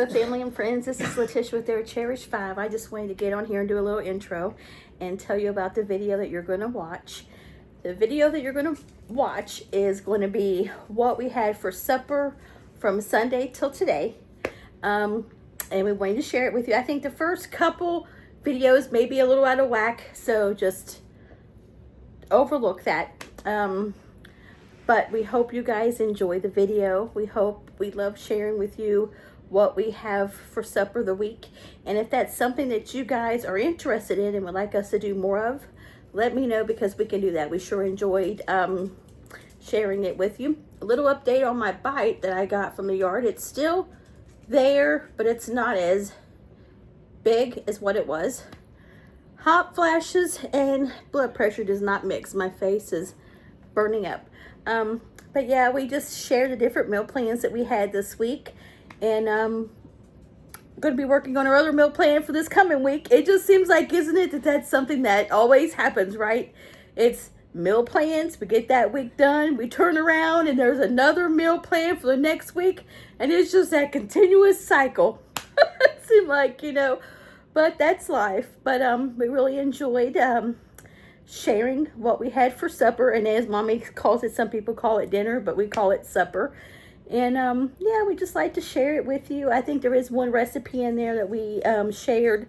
Hello, family and friends. This is Letitia with Our Cherished 5. I just wanted to get on here and do a little intro and tell you about the video that you're going to watch. The video that you're going to watch is going to be what we had for supper from Sunday till today. And we wanted to share it with you. I think the first couple videos may be a little out of whack, so just overlook that. But we hope you guys enjoy the video. We love sharing with you what we have for supper the week. And if that's something that you guys are interested in and would like us to do more of, let me know, because we can do that. We sure enjoyed sharing it with you. A little update on my bite that I got from the yard. It's still there, but it's not as big as what it was. Hot flashes and blood pressure does not mix. My face is burning up. But yeah, we just shared the different meal plans that we had this week, and I'm going to be working on our other meal plan for this coming week. It just seems like, isn't it, that that's something that always happens, right? It's meal plans, we get that week done, we turn around and there's another meal plan for the next week, and it's just that continuous cycle. It seems like, you know, but that's life. But we really enjoyed sharing what we had for supper, and as Mommy calls it, some people call it dinner, but we call it supper. And yeah, we just like to share it with you. I think there is one recipe in there that we shared,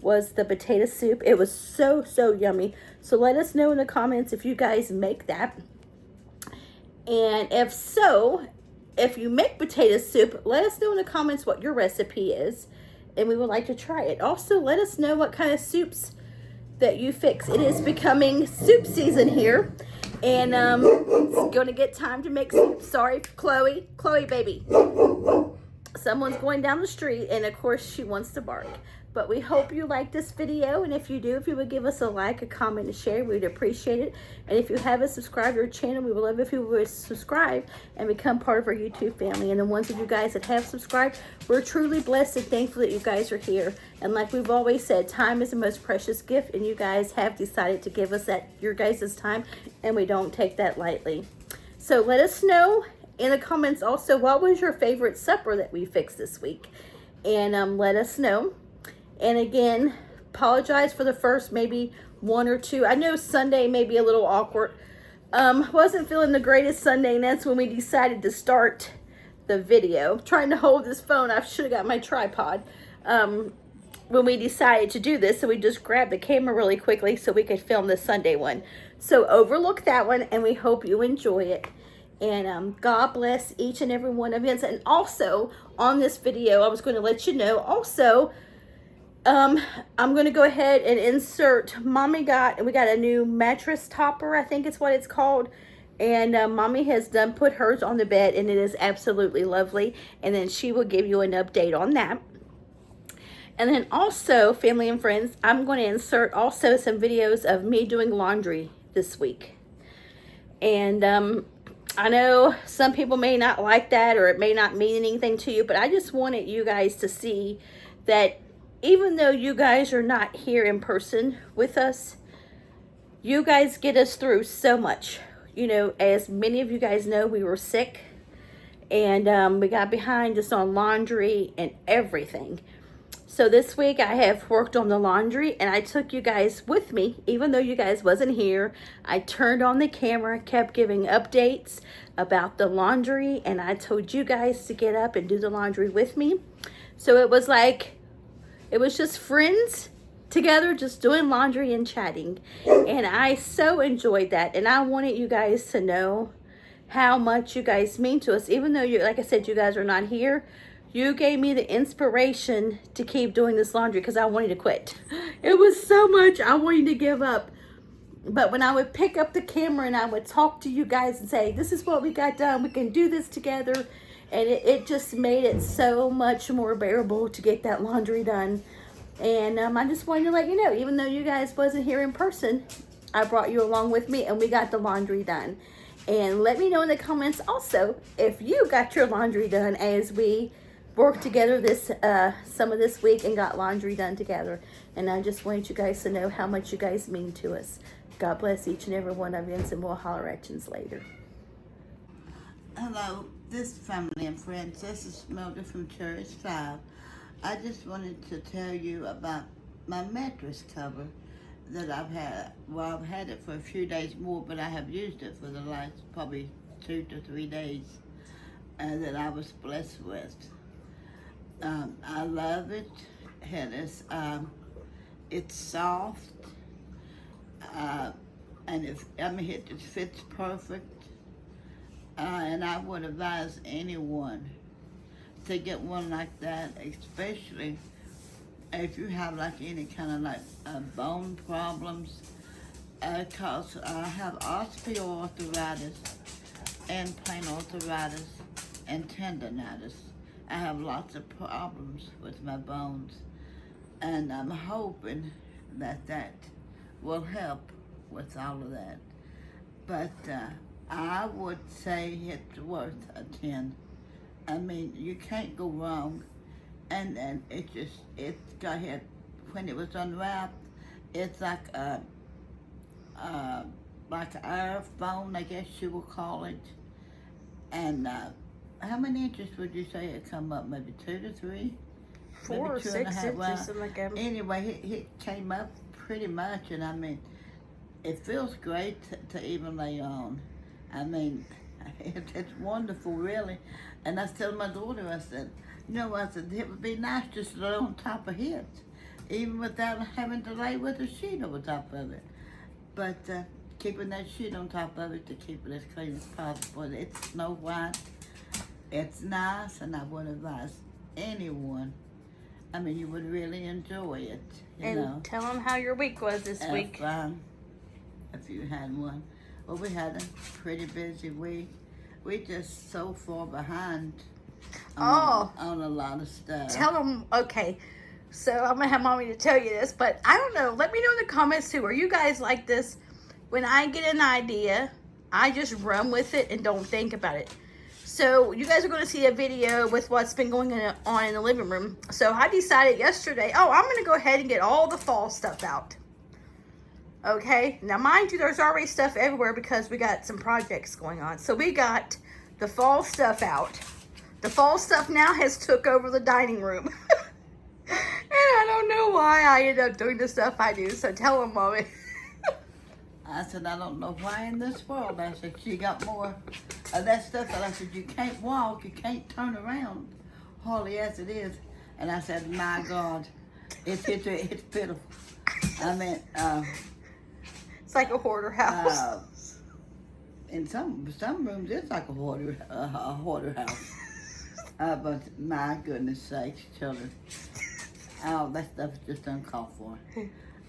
was the potato soup. It was so yummy. So let us know in the comments if you guys make that, and if so, if you make potato soup, let us know in the comments what your recipe is, and we would like to try it. Also, let us know what kind of soups that you fix. It is becoming soup season here, and it's gonna get time to make soup. Sorry, Chloe baby, someone's going down the street, and of course she wants to bark. But we hope you like this video, and if you do, if you would give us a like, a comment, and share, we'd appreciate it. And if you haven't subscribed to our channel, we would love if you would subscribe and become part of our YouTube family. And the ones of you guys that have subscribed, we're truly blessed and thankful that you guys are here. And like we've always said, time is the most precious gift, and you guys have decided to give us that, your guys' time, and we don't take that lightly. So let us know in the comments also, what was your favorite supper that we fixed this week? And let us know. And again, apologize for the first maybe one or two. I know Sunday may be a little awkward. Wasn't feeling the greatest Sunday, and that's when we decided to start the video. Trying to hold this phone. I should have got my tripod. When we decided to do this, so we just grabbed the camera really quickly so we could film the Sunday one. So overlook that one, and we hope you enjoy it. And God bless each and every one of you. And also, on this video, I was going to let you know also, I'm going to go ahead and insert, we got a new mattress topper, I think it's what it's called. And Mommy has put hers on the bed, and it is absolutely lovely. And then she will give you an update on that. And then also, family and friends, I'm going to insert also some videos of me doing laundry this week. And I know some people may not like that, or it may not mean anything to you, but I just wanted you guys to see that even though you guys are not here in person with us, you guys get us through so much. You know, as many of you guys know, we were sick, and we got behind just on laundry and everything. So this week I have worked on the laundry, and I took you guys with me, even though you guys wasn't here. I turned on the camera, kept giving updates about the laundry, and I told you guys to get up and do the laundry with me. So it was like, it was just friends together, just doing laundry and chatting. And I so enjoyed that. And I wanted you guys to know how much you guys mean to us. Even though, like I said, you guys are not here, you gave me the inspiration to keep doing this laundry, because I wanted to quit. It was so much I wanted to give up. But when I would pick up the camera and I would talk to you guys and say, this is what we got done, we can do this together. And it just made it so much more bearable to get that laundry done. And I just wanted to let you know, even though you guys wasn't here in person, I brought you along with me, and we got the laundry done. And let me know in the comments also if you got your laundry done as we worked together this some of this week and got laundry done together. And I just wanted you guys to know how much you guys mean to us. God bless each and every one of you, and we'll holler at you later. Hello, this family and friends. This is Mildred from Cherished 5. I just wanted to tell you about my mattress cover that I've had. Well, I've had it for a few days more, but I have used it for the last probably 2 to 3 days that I was blessed with. I love it. It's soft, uh, and it just fits perfect. And I would advise anyone to get one like that, especially if you have like any kind of like bone problems. Cause I have osteoarthritis and plain arthritis and tendonitis. I have lots of problems with my bones, and I'm hoping that will help with all of that. But I would say it's worth a 10. I mean, you can't go wrong. And it's got here, when it was unwrapped, it's uh, like an iPhone, I guess you would call it. And how many inches would you say it come up? Maybe 2 to 3? 4 Maybe or 6 2.5. Well, inches, something like that. anyway, it came up pretty much, and I mean, it feels great to even lay on. I mean, it's wonderful, really. And I told my daughter, I said, it would be nice just to lay on top of it, even without having to lay with a sheet over top of it. But keeping that sheet on top of it to keep it as clean as possible. It's Snow White. It's nice, and I would advise anyone. I mean, you would really enjoy it. And tell them how your week was this week. If you had one. Well, we had a pretty busy week. We just so far behind on a lot of stuff. Tell them, okay. So I'm going to have Mommy to tell you this, but I don't know. Let me know in the comments too. Are you guys like this? When I get an idea, I just run with it and don't think about it. So you guys are going to see a video with what's been going on in the living room. So I decided yesterday, I'm going to go ahead and get all the fall stuff out. Okay, now mind you, there's already stuff everywhere because we got some projects going on. So we got the fall stuff out. The fall stuff now has took over the dining room. And I don't know why I end up doing the stuff I do. So tell them, Mommy. I said, I don't know why in this world. I said, she got more of that stuff. And I said, you can't walk, you can't turn around, hardly as it is. And I said, my God, it's pitiful. I mean, it's like a hoarder house. In some rooms, it's like a hoarder house. But my goodness sakes, children. Oh, that stuff is just uncalled for.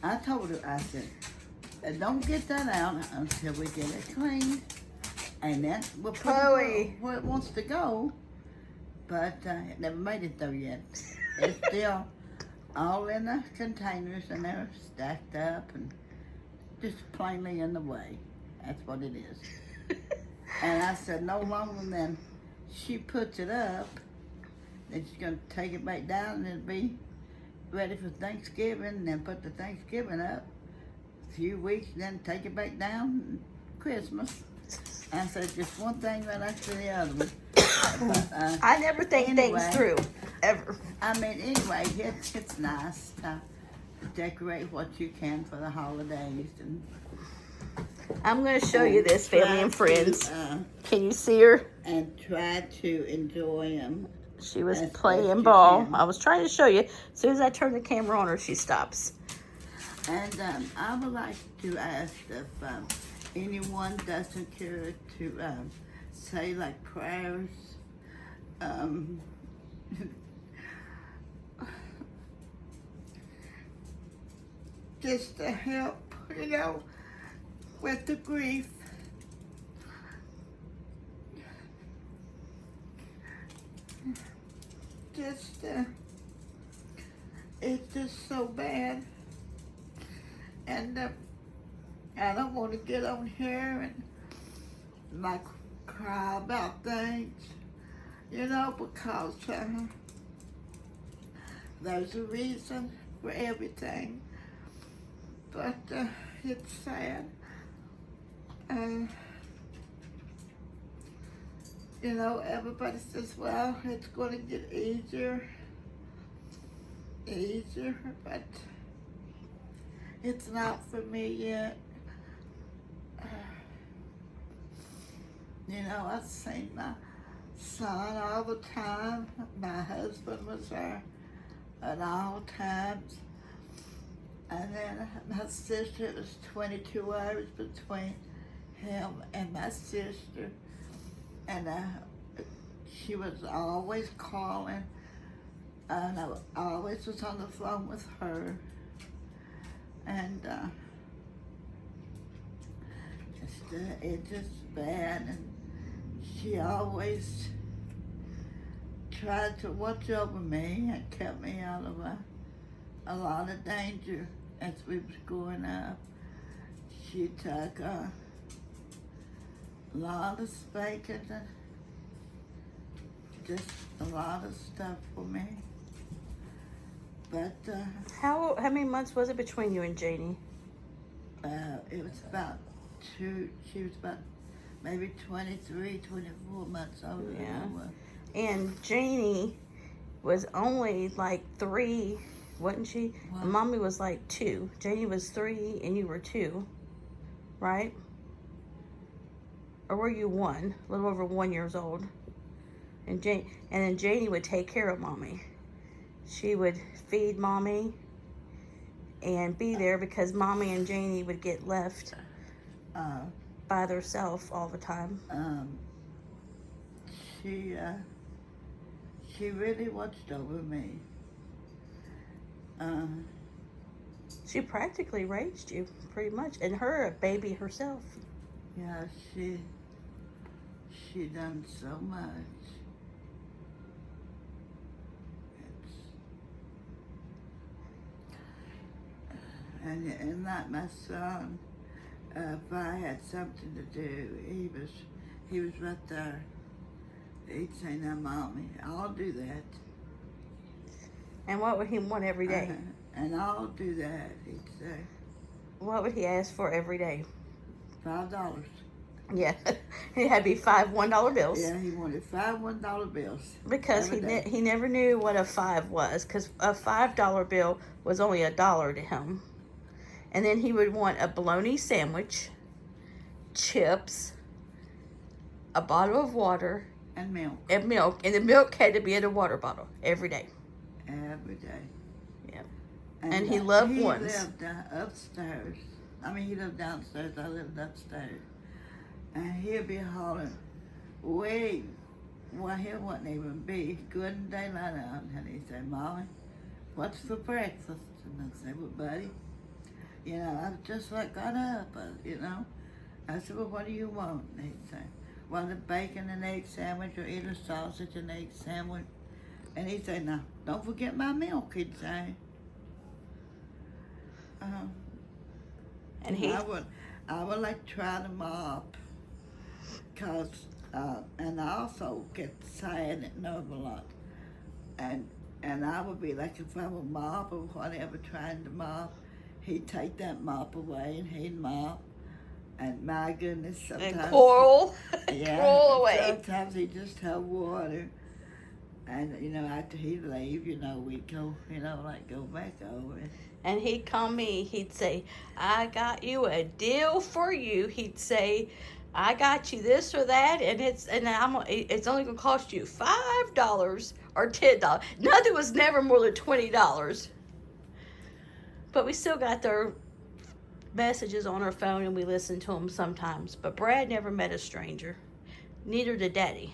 I told her, I said, don't get that out until we get it cleaned. And then we'll put it where it wants to go. But it never made it though yet. It's still all in the containers, and they're stacked up and just plainly in the way. That's what it is. And I said, no longer than she puts it up, then she's going to take it back down, and it'll be ready for Thanksgiving, and then put the Thanksgiving up a few weeks, and then take it back down Christmas. I said, just one thing right after the other one. But, I never think things through, ever. I mean, anyway, it's nice to decorate what you can for the holidays. And I'm going to show you this, family and friends. Can you see her? And try to enjoy them. She was playing ball. I was trying to show you. As soon as I turn the camera on her, she stops. And I would like to ask if anyone doesn't care to say like prayers. Just to help, with the grief. It's just so bad. And I don't want to get on here and like cry about things, because there's a reason for everything. But it's sad. Everybody says, well, it's going to get easier. easier, but it's not for me yet. You know, I've seen my son all the time. My husband was there at all times. And then my sister, it was 22 hours between him and my sister. And she was always calling. And I always was on the phone with her. And it's just bad. And she always tried to watch over me and kept me out of a lot of danger as we was growing up. She took a lot of spankings and just a lot of stuff for me. But How many months was it between you and Janie? it was about she was about maybe 23, 24 months older than I was. And Janie was only like 3, wasn't she? Wow. And Mommy was like 2. Janie was 3 and you were 2, right? Or were you 1? A little over 1 years old. And then Janie would take care of Mommy. She would feed Mommy and be there because Mommy and Janie would get left by themselves all the time. She really watched over me. She practically raised you, pretty much, and her a baby herself. Yeah, she done so much. And like my son, if I had something to do, he was right there. He'd say, "Now, Mommy, I'll do that." And what would he want every day? And I'll do that, he'd say. What would he ask for every day? $5. Yeah, it had to be 5 $1 bills. Yeah, he wanted 5 $1 bills. Because he never knew what a 5 was, because a $5 bill was only $1 to him. And then he would want a bologna sandwich, chips, a bottle of water, and milk. And the milk had to be in a water bottle every day. Every day. Yeah. And he loved ones. He lived upstairs. I mean, he lived downstairs. I lived upstairs. And he'd be hollering, "Wait." Well, he wouldn't even be good in daylight out. And he'd say, "Mommy, what's for breakfast?" And I'd say, "Well, buddy, you know, I just like got up, you know." I said, "Well, what do you want?" And he'd say, "Well, a bacon and egg sandwich or either sausage and egg sandwich." And he'd say, "Now, don't forget my milk," he'd say. And he... I would like try to mop, cause, and I also get sad and nerve a lot. And I would be like, if I would mop or whatever, trying to mop, he'd take that mop away and he'd mop. And my goodness, sometimes... And Coral. Yeah, Coral away. Sometimes he'd just have water. And, you know, after he'd leave, you know, we'd go, you know, like go back over it. And he'd call me, he'd say, "I got you a deal for you." He'd say, "I got you this or that, and it's only gonna cost you $5 or $10. Nothing was never more than $20. But we still got their messages on our phone and we listen to them sometimes. But Brad never met a stranger. Neither did Daddy.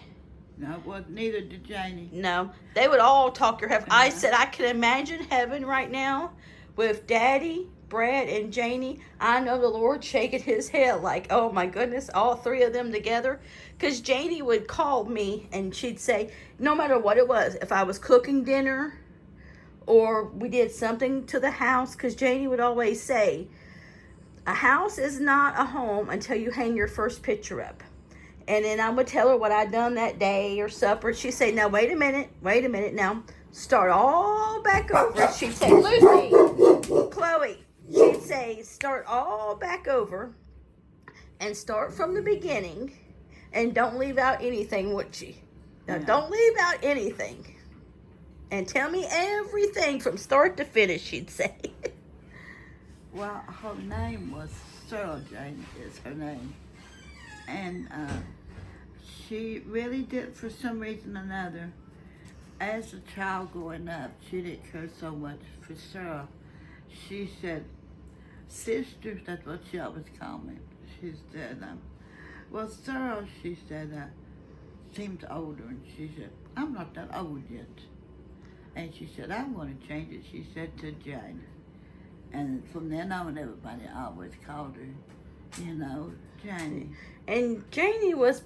No, well, neither did Janie. No, they would all talk your heaven. I said I can imagine heaven right now with Daddy, Brad, and Janie. I know the Lord shaking his head like, oh my goodness, all 3 of them together. Because Janie would call me and she'd say, no matter what it was, if I was cooking dinner or we did something to the house, because Janie would always say, a house is not a home until you hang your first picture up. And then I would tell her what I'd done that day or supper. She'd say, now, wait a minute, now. Start all back over. She'd say, Lucy, Chloe. She'd say, start all back over and start from the beginning and don't leave out anything, would she? Now, don't leave out anything. And tell me everything from start to finish, she'd say. Well, her name was Sarah Jane is her name. And she really did, for some reason or another, as a child growing up, she didn't care so much for Sarah. She said, sister, that's what she always called me. She said, well, Sarah, she said, seems older. And she said, I'm not that old yet. And she said, I want to change it, she said, to Jane. And from then on, everybody always called her, you know, Janie. And Janie was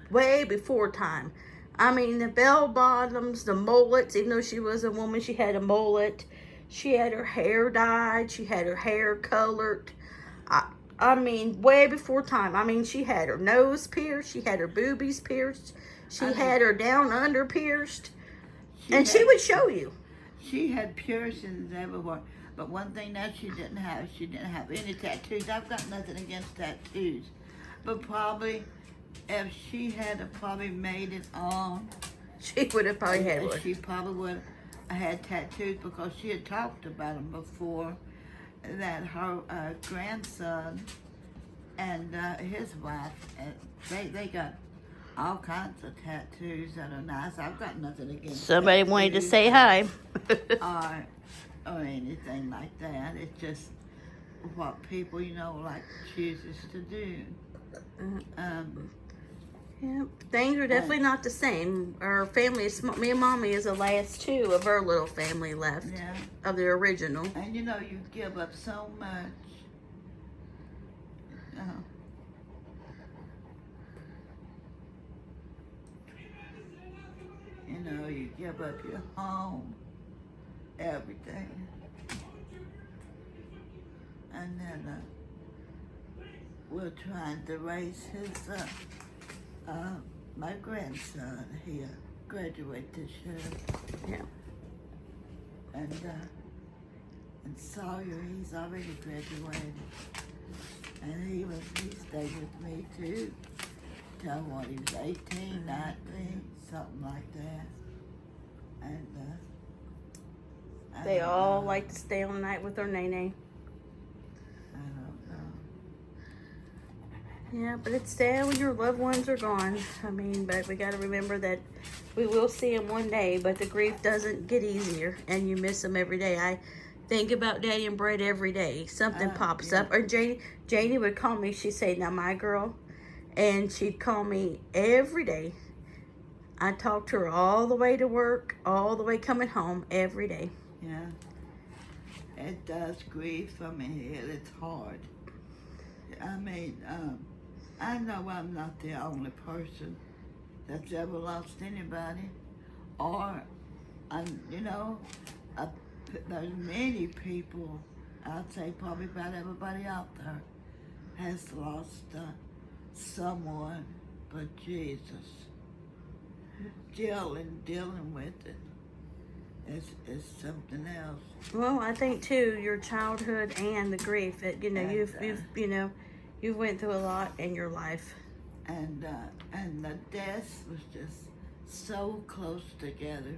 way before time. I mean, the bell bottoms, the mullets, even though she was a woman, she had a mullet. She had her hair dyed. She had her hair colored. I mean, way before time. I mean, she had her nose pierced. She had her boobies pierced. She had her down under pierced. And she would show you. She had piercings everywhere. But one thing that she didn't have any tattoos. I've got nothing against tattoos. But probably, if she had probably made it on, she would have probably had one. She probably would have had tattoos because she had talked about them before, that her grandson and his wife, they got all kinds of tattoos that are nice. I've got nothing against somebody tattoos wanted to say hi. or anything like that. It's just what people, you know, like chooses to do. Yeah, things are definitely not the same. Our family is, me and Mommy is the last two of our little family left, Yeah. of the original. And you know, you give up so much. You know, you give up your home, everything. And then we're trying to raise his, my grandson here, graduate this year. Yeah. And Sawyer, he's already graduated. And he stayed with me too. Till what, he was 18, 19, something like that. And they all like to stay all night with their nene. I don't know. Yeah, but it's sad when your loved ones are gone. I mean, but we got to remember that we will see them one day, but the grief doesn't get easier, and you miss them every day. I think about Daddy and Brett every day. Something pops up. Or Janie would call me. She'd say, now, my girl, and she'd call me every day. I talked to her all the way to work, all the way coming home, every day. Yeah. It does grief. I mean, it's hard. I mean, I know I'm not the only person that's ever lost anybody. Or, you know, there's many people, I'd say probably about everybody out there, has lost someone but Jesus. Dealing with it is something else. Well, I think too, your childhood and the grief. That you've went through a lot in your life. And the death was just so close together.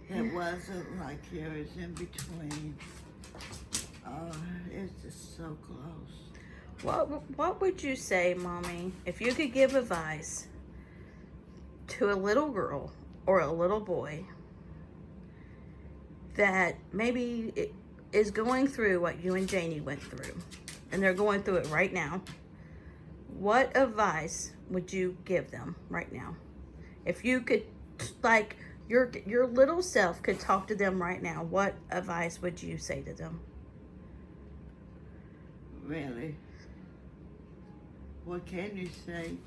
It wasn't like there was in between. It's just so close. What would you say, Mommy, if you could give advice to a little girl or a little boy that maybe is going through what you and Janie went through, and they're going through it right now? What advice would you give them right now? If you could, like, your little self could talk to them right now, what advice would you say to them? Really? What can you say,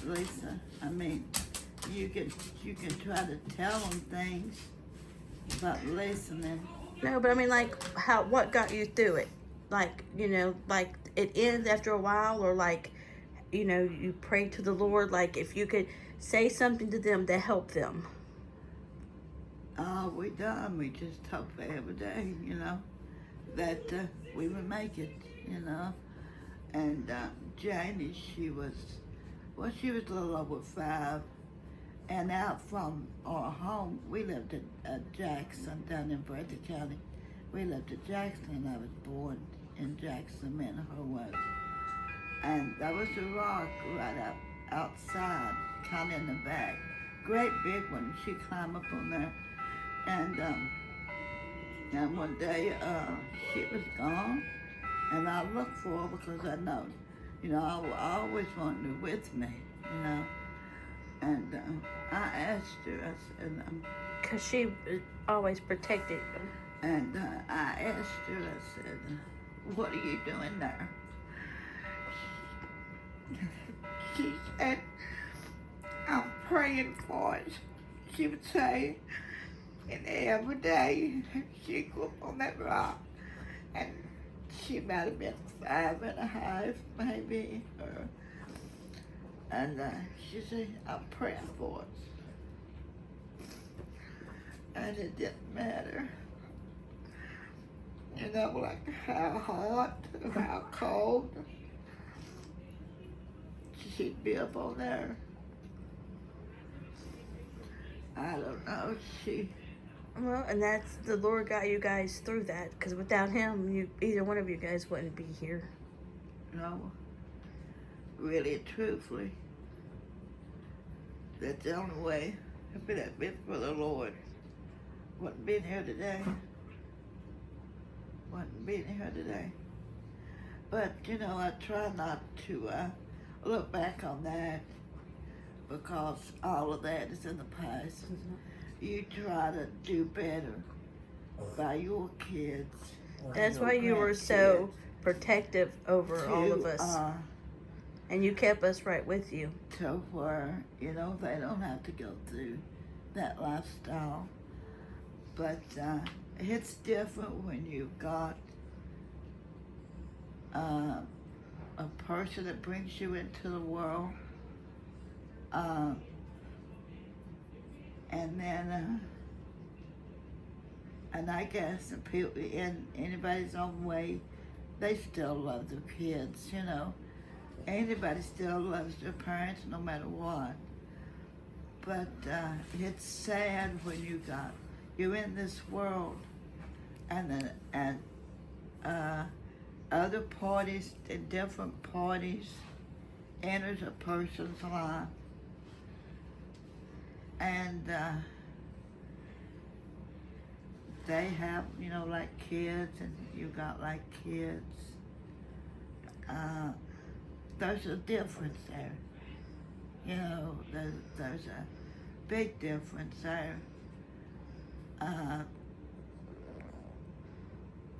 Lisa? I mean, you can try to tell them things, but listening. No, but I mean, like, what got you through it? Like, like it ends after a while, or like, you pray to the Lord. Like, if you could say something to them to help them. We done. We just hope for every day, that we would make it, And Janie, she was a little over 5, And out from our home, we lived at Jackson down in Breathitt County. We lived at Jackson, and I was born in Jackson, Minnesota. And there was a rock right up outside, kind of in the back. Great big one. She climbed up on there. And one day she was gone. And I looked for her because I know, I always wanted her with me, And I asked her, I said, Because she always protected you. and I asked her, I said, what are you doing there? She said, I'm praying for it. She would say, and every day she'd go up on that rock, and she might have been 5.5, maybe, and she said, I'm praying for it. And it didn't matter, like how hot, how cold, she'd be up on there. I don't know, Well, and that's, the Lord got you guys through that, because without him, either one of you guys wouldn't be here. Really, truthfully, that's the only way. If it had been for the Lord, wouldn't been here today. Wouldn't been here today. But, I try not to look back on that, because all of that is in the past. You try to do better by your kids. That's why you were so protective over all of us. And you kept us right with you. To where, they don't have to go through that lifestyle. But it's different when you've got a person that brings you into the world. And then, and I guess the people in anybody's own way, they still love their kids, Anybody still loves their parents no matter what. But it's sad when you're in this world and other parties and different parties enters a person's life. And they have, like kids, and you got like kids. There's a difference there. There's a big difference there.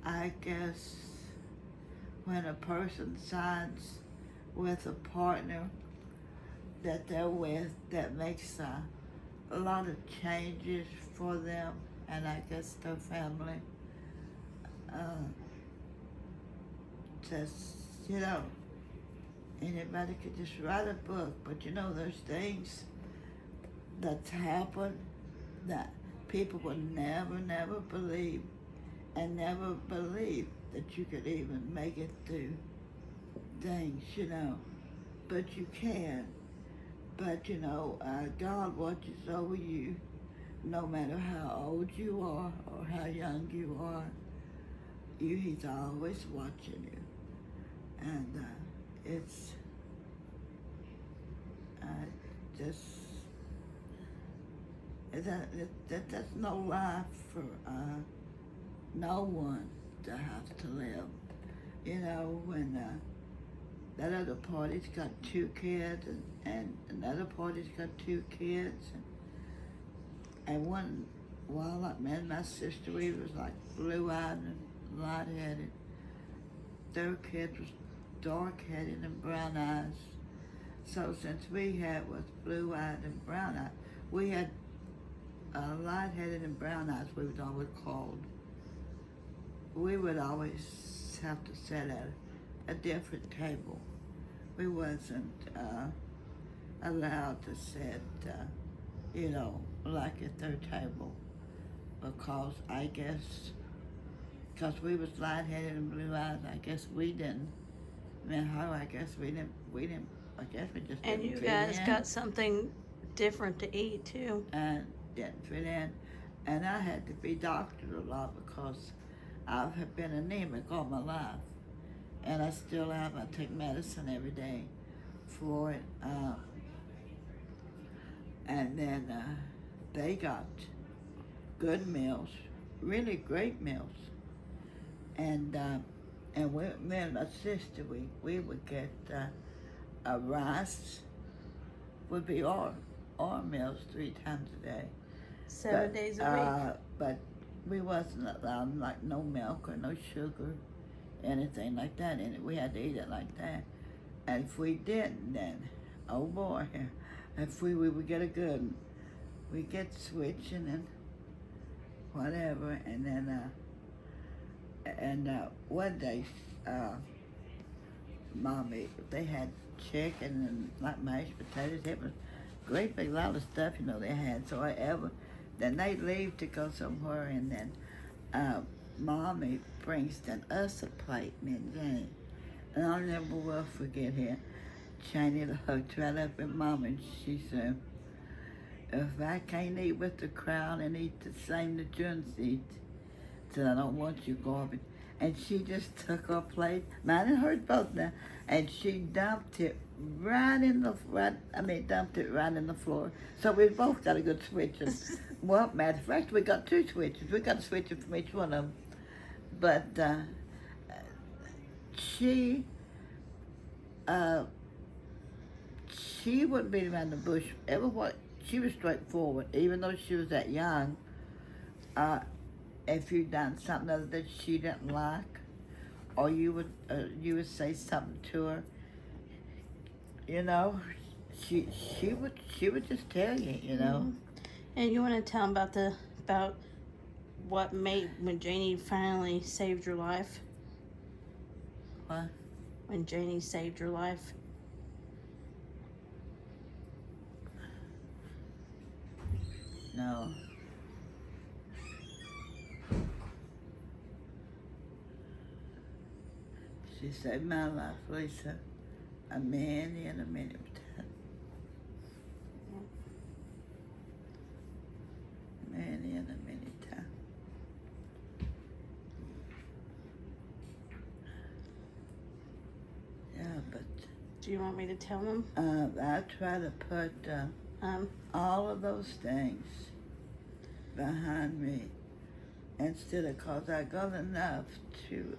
I guess when a person signs with a partner that they're with, that makes a lot of changes for them, and I guess their family. Just, anybody could just write a book, but there's things that's happened that people would never believe, and never believe that you could even make it through things, but you can. But, God watches over you no matter how old you are or how young you are. He's always watching you. And it's that's no life for no one to have to live. When that other party's got 2 kids, and another party's got 2 kids, and one, like me and my sister, we was like blue-eyed and light-headed. Their kid was dark-headed and brown eyes. So since we was blue-eyed and brown-eyed, we had light-headed and brown eyes, we was always called. We would always have to sit at a different table. We wasn't allowed to sit, like at their table, because I guess, because we was light-headed and blue-eyed, I guess we didn't. I guess we just didn't. And you guys got something different to eat too. and didn't fit in. And I had to be doctored a lot because I have been anemic all my life. And I still am. I take medicine every day for it. And then they got good meals, really great meals. And me and my sister, we would get rice, would be our meals 3 times a day. 7 days a week. But we wasn't allowed like no milk or no sugar, anything like that in it. We had to eat it like that. And if we didn't, then oh boy, if we would get a good one. We get switching and whatever, and then one day, Mommy, they had chicken and like mashed potatoes. It was a great big lot of stuff, they had. So then they leave to go somewhere, and then Mommy brings us a plate, me and Jane. And I'll never will forget her. Janie looked right up at Mom, and she said, if I can't eat with the crowd and eat the same the Jones eat, said, I don't want you garbage. And she just took her plate, mine and hers both now, and she dumped it right in the floor. So we both got a good switching. Well, matter of fact, we got 2 switches. We got a switching from each one of them. But she wouldn't beat around the bush. She was straightforward, even though she was that young. If you'd done something other that she didn't like, or you would say something to her, she would just tell you, Mm-hmm. And you want to tell them about what made when Janie finally saved your life? What? When Janie saved your life. No. She saved my life, Lisa. A many and a many times. Many and a many times. Yeah, but Do you want me to tell them? I try to put all of those things behind me instead of, cause I got enough to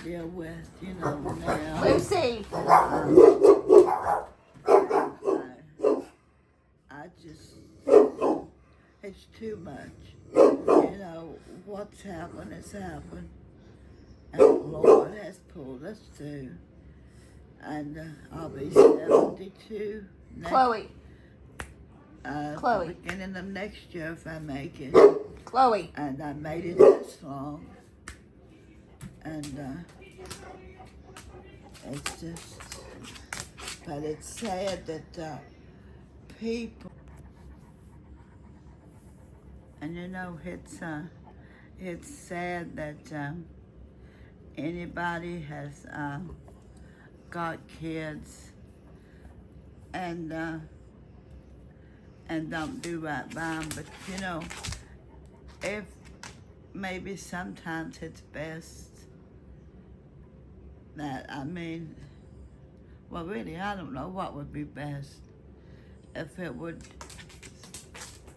deal with, now. Lucy! I just, it's too much. What's happened has happened. And the Lord has pulled us through. And I'll be 72 Chloe. Chloe. Beginning of next year if I make it. Chloe. And I made it this long. And it's just, but it's sad that people, and it's sad that anybody has got kids and don't do right by them. But if maybe sometimes it's best that, well, really, I don't know what would be best. If it would,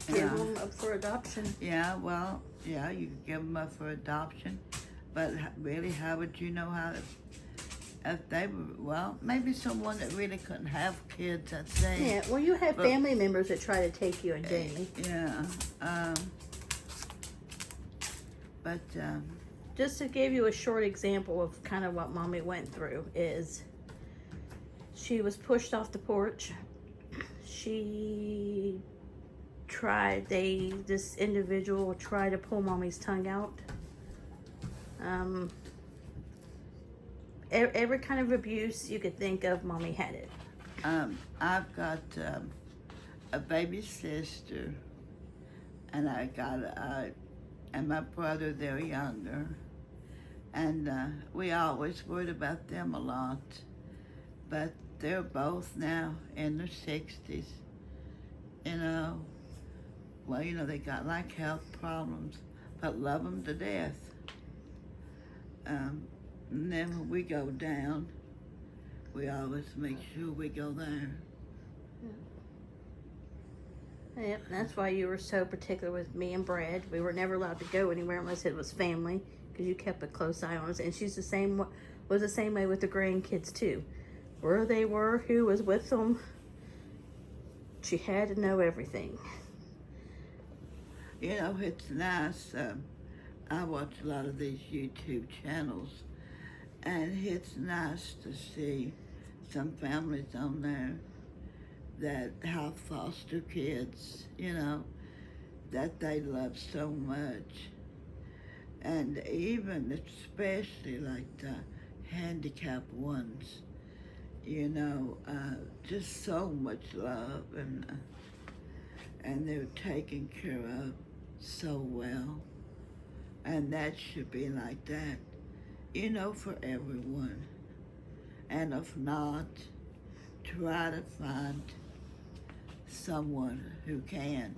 Give them up for adoption. Yeah, well, yeah, you could give them up for adoption, but really, how would you know if they were, well, maybe someone that really couldn't have kids, I'd say. Yeah, well, you have family members that try to take you and Jamie. Yeah, but just to give you a short example of kind of what Mommy went through is she was pushed off the porch. She tried, this individual tried to pull Mommy's tongue out. Every kind of abuse you could think of, Mommy had it. I've got a baby sister, and I got and my brother, they're younger, and we always worried about them a lot, but they're both now in their 60s. You know, well, you know, they got like health problems, but love them to death. And then when we go down, we always make sure we go there. Yep, that's why you were so particular with me and Brad. We were never allowed to go anywhere unless it was family, because you kept a close eye on us. And she's was the same way with the grandkids too. Where they were, who was with them, she had to know everything. You know, it's nice. I watch a lot of these YouTube channels, and it's nice to see some families on there that have foster kids, you know, that they love so much. And even especially like the handicapped ones, you know, just so much love, and they're taken care of so well. And that should be like that, you know, for everyone. And if not, try to find someone who can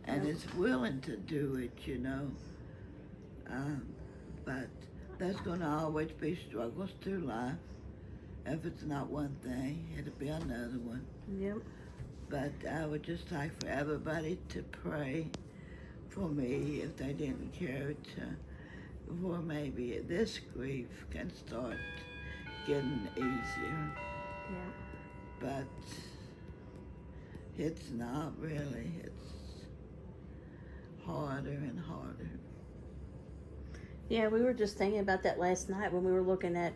and is willing to do it, you know. But there's going to always be struggles through life. If it's not one thing, it'll be another one. Yep. But I would just like for everybody to pray for me if they didn't care to, for maybe this grief can start getting easier. Yeah. But it's not really. It's harder and harder. Yeah, we were just thinking about that last night when we were looking at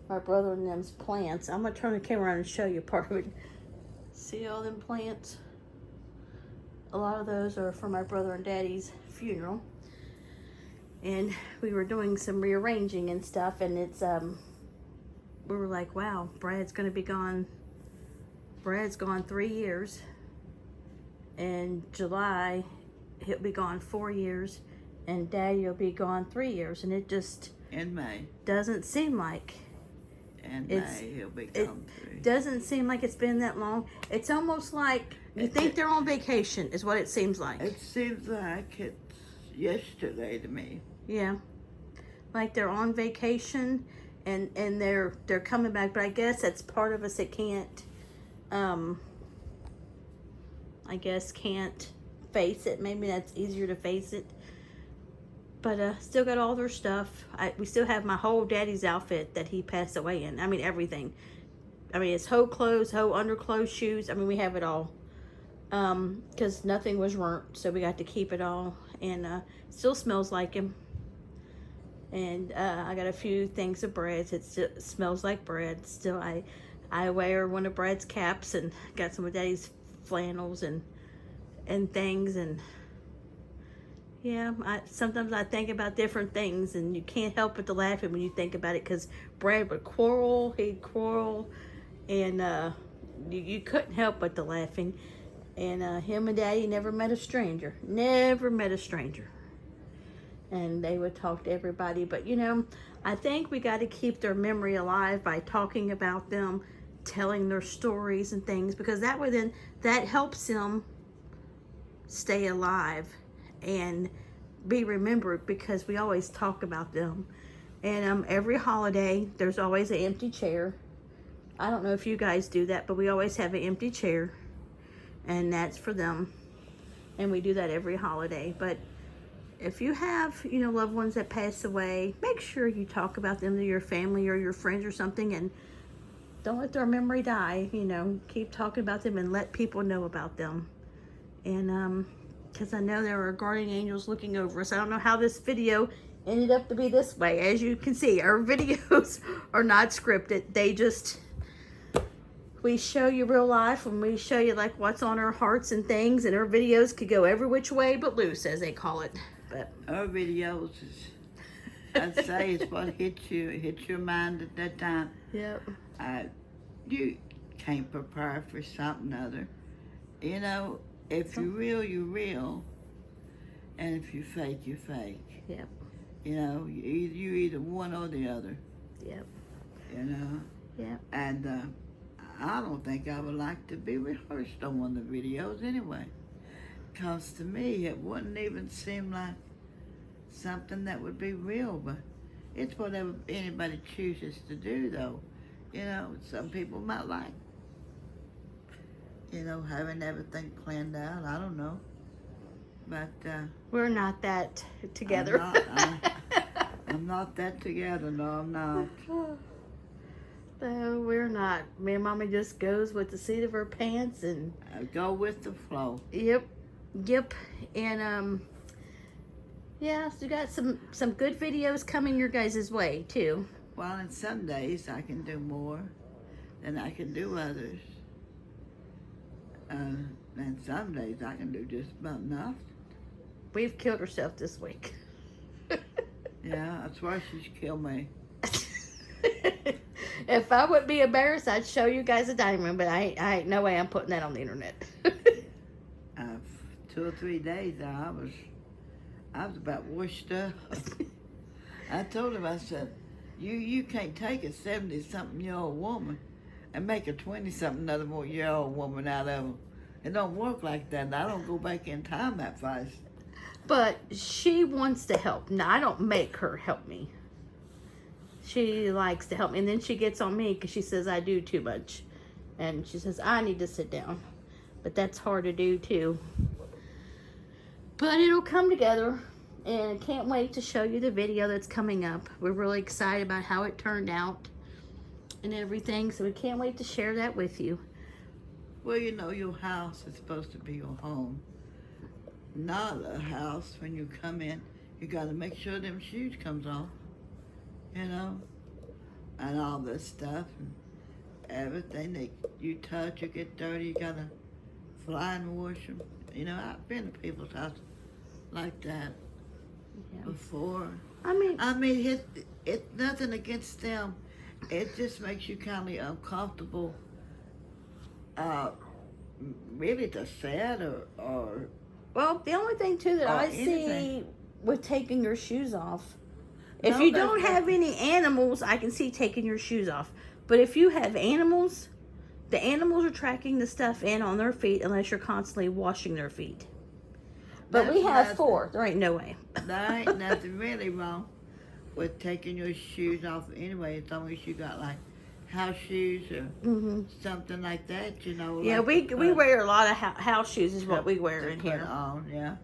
my brother and them's plants. I'm going to turn the camera around and show you part of it. See all them plants? A lot of those are for my brother and daddy's funeral. And we were doing some rearranging and stuff, and it's, we were like, wow, Brad's going to be gone. Brad's gone 3 years. In July, he'll be gone 4 years. And Daddy will be gone 3 years. And it just In May. doesn't seem like He'll be gone 3. doesn't seem like it's been that long. It's almost like you think they're on vacation is what it seems like. It seems like it's yesterday to me. Yeah. Like they're on vacation and they're coming back, but I guess that's part of us that can't can't face it. Maybe that's easier to face it. But still got all their stuff. We still have my whole daddy's outfit that he passed away in. I mean, everything. I mean, his whole clothes, whole underclothes, shoes. I mean, we have it all. Because nothing was burnt, so we got to keep it all. And still smells like him. And I got a few things of Brad's. It still smells like Brad. Still, I wear one of Brad's caps and got some of Daddy's flannels and things. And yeah, sometimes I think about different things, and you can't help but to laugh when you think about it, because Brad would quarrel, he'd quarrel, and you couldn't help but to laughing. And him and Daddy never met a stranger. Never met a stranger. And they would talk to everybody. But, you know, I think we got to keep their memory alive by talking about them, telling their stories and things, because that way then that helps them stay alive and be remembered, because we always talk about them. And every holiday there's always an empty chair. I don't know if you guys do that, but we always have an empty chair, and that's for them. And we do that every holiday. But if you have, you know, loved ones that pass away, make sure you talk about them to your family or your friends or something, and don't let their memory die. You know, keep talking about them and let people know about them. And because I know there are guardian angels looking over us. I don't know how this video ended up to be this way. As you can see, our videos are not scripted. They just, we show you real life, and we show you like what's on our hearts and things, and our videos could go every which way but loose, as they call it. But Our videos is, I'd say, it's what hits your mind at that time. yep. You can't prepare for something other. You know, if you're real, you're real. And if you fake, you're fake. Yep. You know, you either one or the other. Yep. You know? Yep. And I don't think I would like to be rehearsed on one of the videos anyway. Because to me, it wouldn't even seem like something that would be real, but it's whatever anybody chooses to do, though. You know, some people might like, you know, having everything planned out. I don't know. But we're not that together. I'm not that together. No, I'm not. No, we're not. Me and Mommy just goes with the seat of her pants and I go with the flow. Yep. And yeah, so we got some good videos coming your guys' way too. Well, on some days I can do more than I can do others. And some days I can do just about nothing. We've killed ourselves this week. Yeah, that's why she's killed me. If I would be embarrassed, I'd show you guys the dining room, but I ain't no way I'm putting that on the internet. 2 or 3 days I was about washed up. I told him, I said, you can't take a 70-something-year-old woman and make a 20-something-year-old woman out of them. It don't work like that. I don't go back in time that fast. But she wants to help. Now, I don't make her help me. She likes to help me. And then she gets on me because she says I do too much. And she says, I need to sit down. But that's hard to do too. But it'll come together. And I can't wait to show you the video that's coming up. We're really excited about how it turned out and everything. So we can't wait to share that with you. Well, you know, your house is supposed to be your home. Not a house. When you come in, you got to make sure them shoes comes off. You know, and all this stuff, and everything that you touch, you get dirty, you gotta fly and wash them. You know, I've been to people's houses like that before. I mean, it's nothing against them. It just makes you kind of uncomfortable. Really, to sad or well, the only thing too that I see with taking your shoes off. If you don't have any animals, I can see taking your shoes off. But if you have animals, the animals are tracking the stuff in on their feet unless you're constantly washing their feet. But we have 4. There ain't no way. There ain't nothing really wrong with taking your shoes off anyway, as long as you got like house shoes or something like that, you know. Yeah, like we wear a lot of house shoes is what we wear in here. On, yeah.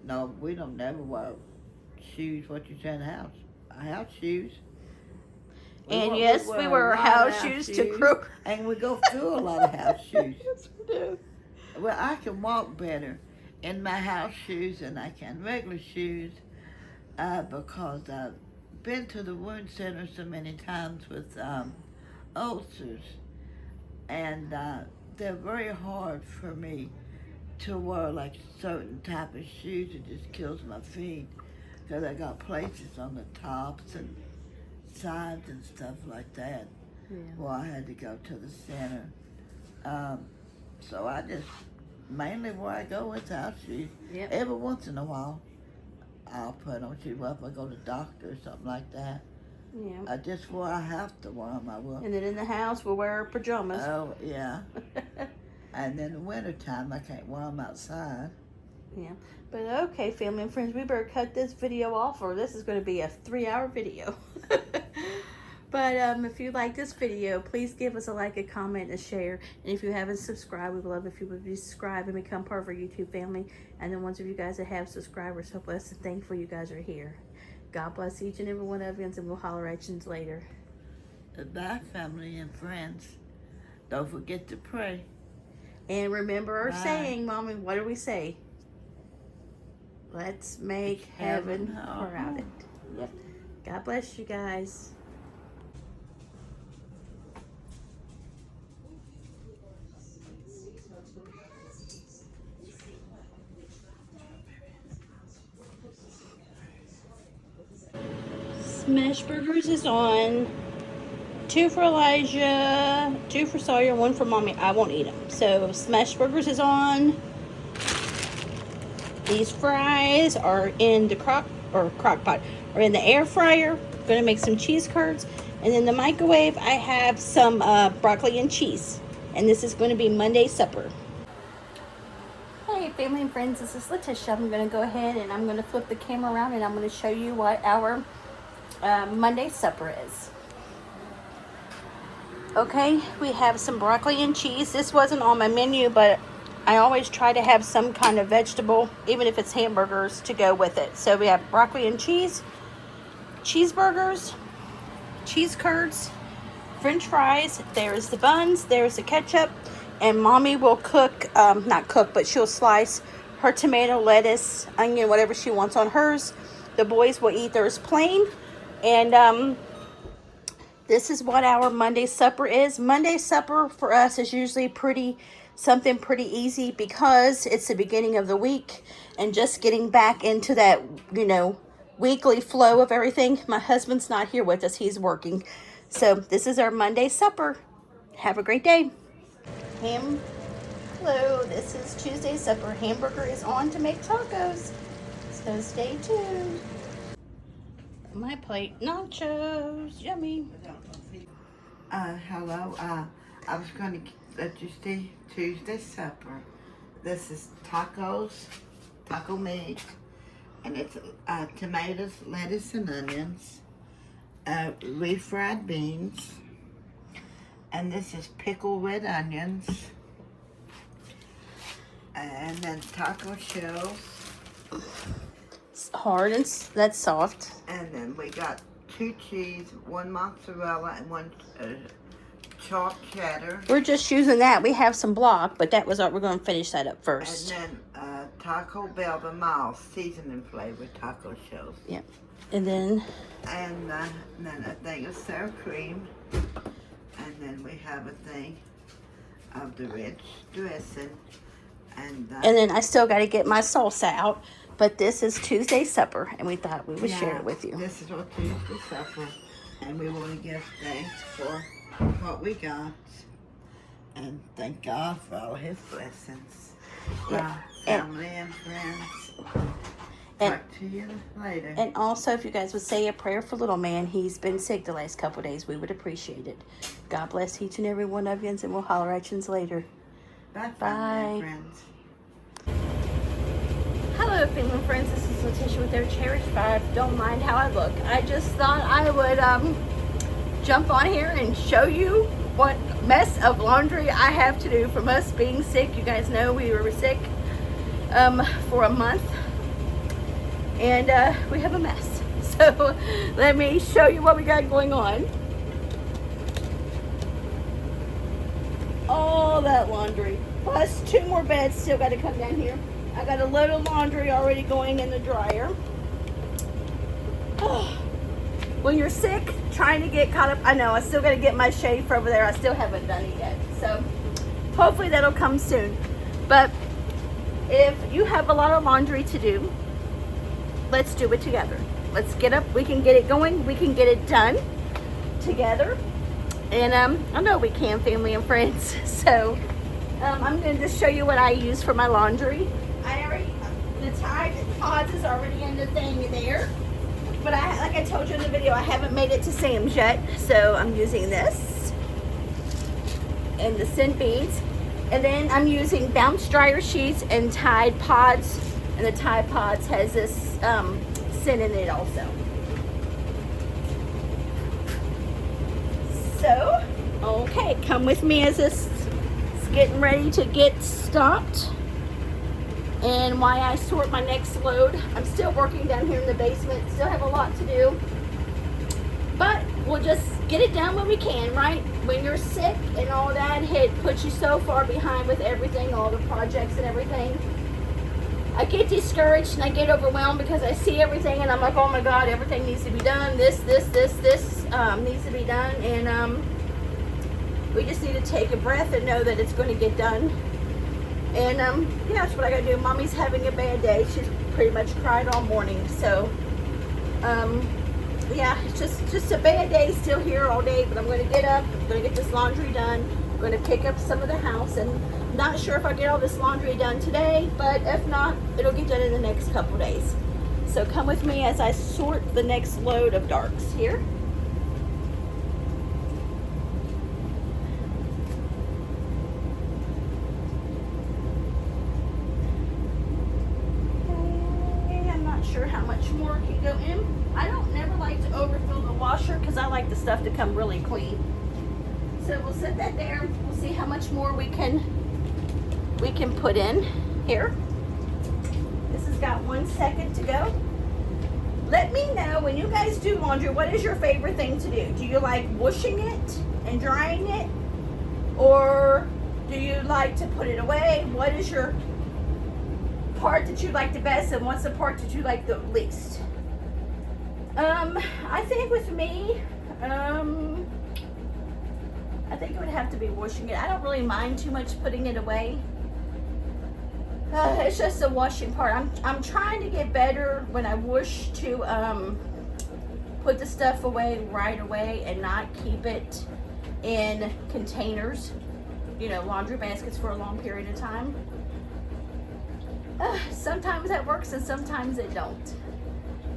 No, we don't never wear shoes, what you say in the house. House shoes. And yes, we wear house shoes to Kroger. And we go through a lot of house shoes. Yes, we do. Well, I can walk better in my house shoes than I can regular shoes because I've been to the wound center so many times with ulcers. And they're very hard for me to wear like certain type of shoes. It just kills my feet. Because I got places on the tops and sides and stuff like that. Yeah. Well, I had to go to the center. So I just, mainly where I go is house shoes. Yep. Every once in a while, I'll put on shoes. Well, if I go to the doctor or something like that. Yeah. Just where I have to wear them, I will. And then in the house, we'll wear our pajamas. Oh, yeah. And in the wintertime, I can't wear them outside. Yeah. But okay, family and friends, we better cut this video off or this is going to be a 3-hour video. But if you like this video, please give us a like, a comment, a share. And if you haven't subscribed, we would love if you would be subscribed and become part of our YouTube family. And the ones of you guys that have subscribed, we're so blessed and thankful you guys are here. God bless each and every one of you, and we'll holler at you later. Goodbye, family and friends. Don't forget to pray. And remember our Bye. saying, Mommy, what do we say? Let's make heaven our proud. home. Yep. God bless you guys. Smash Burgers is on. 2 for Elijah, 2 for Sawyer, 1 for Mommy. I won't eat them. So Smash Burgers is on. These fries are in the crock pot, or in the air fryer. Gonna make some cheese curds. And in the microwave, I have some broccoli and cheese. And this is going to be Monday supper. Hey family and friends, this is Letitia. I'm going to go ahead and I'm going to flip the camera around and I'm going to show you what our Monday supper is. Okay, we have some broccoli and cheese. This wasn't on my menu, but I always try to have some kind of vegetable, even if it's hamburgers, to go with it. So we have broccoli and cheese, cheeseburgers, cheese curds, French fries, there's the buns, there's the ketchup, and mommy will cook, not cook, but she'll slice her tomato, lettuce, onion, whatever she wants on hers. The boys will eat theirs plain, and this is what our Monday supper is. Monday supper for us is usually something pretty easy because it's the beginning of the week and just getting back into that, weekly flow of everything. My husband's not here with us, he's working. So this is our Monday supper. Have a great day. Hello, this is Tuesday supper. Hamburger is on to make tacos. So stay tuned. My plate, nachos, yummy. Hello. I was going to let you see Tuesday supper. This is tacos, taco meat, and it's tomatoes, lettuce, and onions. Refried beans, and this is pickled red onions, and then taco shells. It's hard and that's soft. And then we got 2 cheese, 1 mozzarella, and 1 chopped cheddar. We're just using that. We have some block, but we're going to finish that up first. And then Taco Bell the mild seasoning flavored taco shells. Yep. And then a thing of sour cream, and then we have a thing of the rich dressing, and then I still got to get my salsa out. But this is Tuesday supper, and we thought we would share it with you. This is our Tuesday supper, and we want to give thanks for what we got, and thank God for all His blessings. Family and friends. Talk to you later. And also, if you guys would say a prayer for little man, he's been sick the last couple of days. We would appreciate it. God bless each and every one of you, and we'll holler at you later. Bye, family and friends. Hello, family and friends. This is Letitia with Our Cherished 5. Don't mind how I look. I just thought I would jump on here and show you what mess of laundry I have to do from us being sick. You guys know we were sick for a month. And we have a mess. So let me show you what we got going on. All that laundry. Plus 2 more beds still got to come down here. I got a load of laundry already going in the dryer. When you're sick, trying to get caught up. I know, I still got to get my shave for over there. I still haven't done it yet. So hopefully that'll come soon. But if you have a lot of laundry to do, let's do it together. Let's get up. We can get it going. We can get it done together. And I know we can, family and friends. So I'm going to just show you what I use for my laundry. The Tide Pods is already in the thing there. But like I told you in the video, I haven't made it to Sam's yet. So I'm using this. And the scent beads. And then I'm using bounce dryer sheets and Tide Pods. And the Tide Pods has this scent in it also. So, okay, come with me as this is getting ready to get stopped. And while I sort my next load, I'm still working down here in the basement. Still have a lot to do. But we'll just get it done when we can, right? When you're sick and all that, it puts you so far behind with everything, all the projects and everything. I get discouraged and I get overwhelmed because I see everything and I'm like, oh my God, everything needs to be done. This needs to be done. And we just need to take a breath and know that it's going to get done. And yeah, that's what I gotta do. Mommy's having a bad day. She's pretty much cried all morning. So yeah, it's just a bad day still here all day. But I'm gonna get up. I'm gonna get this laundry done. I'm gonna pick up some of the house, and not sure if I get all this laundry done today, but if not, it'll get done in the next couple days. So come with me as I sort the next load of darks here. more can go in. I don't never like to overfill the washer because I like the stuff to come really clean. So we'll set that there. We'll see how much more we can put in here. This has got 1 second to go. Let me know when you guys do laundry, what is your favorite thing to do? Do you like washing it and drying it? Or do you like to put it away? What is your part that you like the best, and what's the part that you like the least? I think with me, I think it would have to be washing it. I don't really mind too much putting it away. It's just the washing part. I'm trying to get better when I wash to put the stuff away right away and not keep it in containers, you know, laundry baskets for a long period of time. Sometimes that works and sometimes it don't.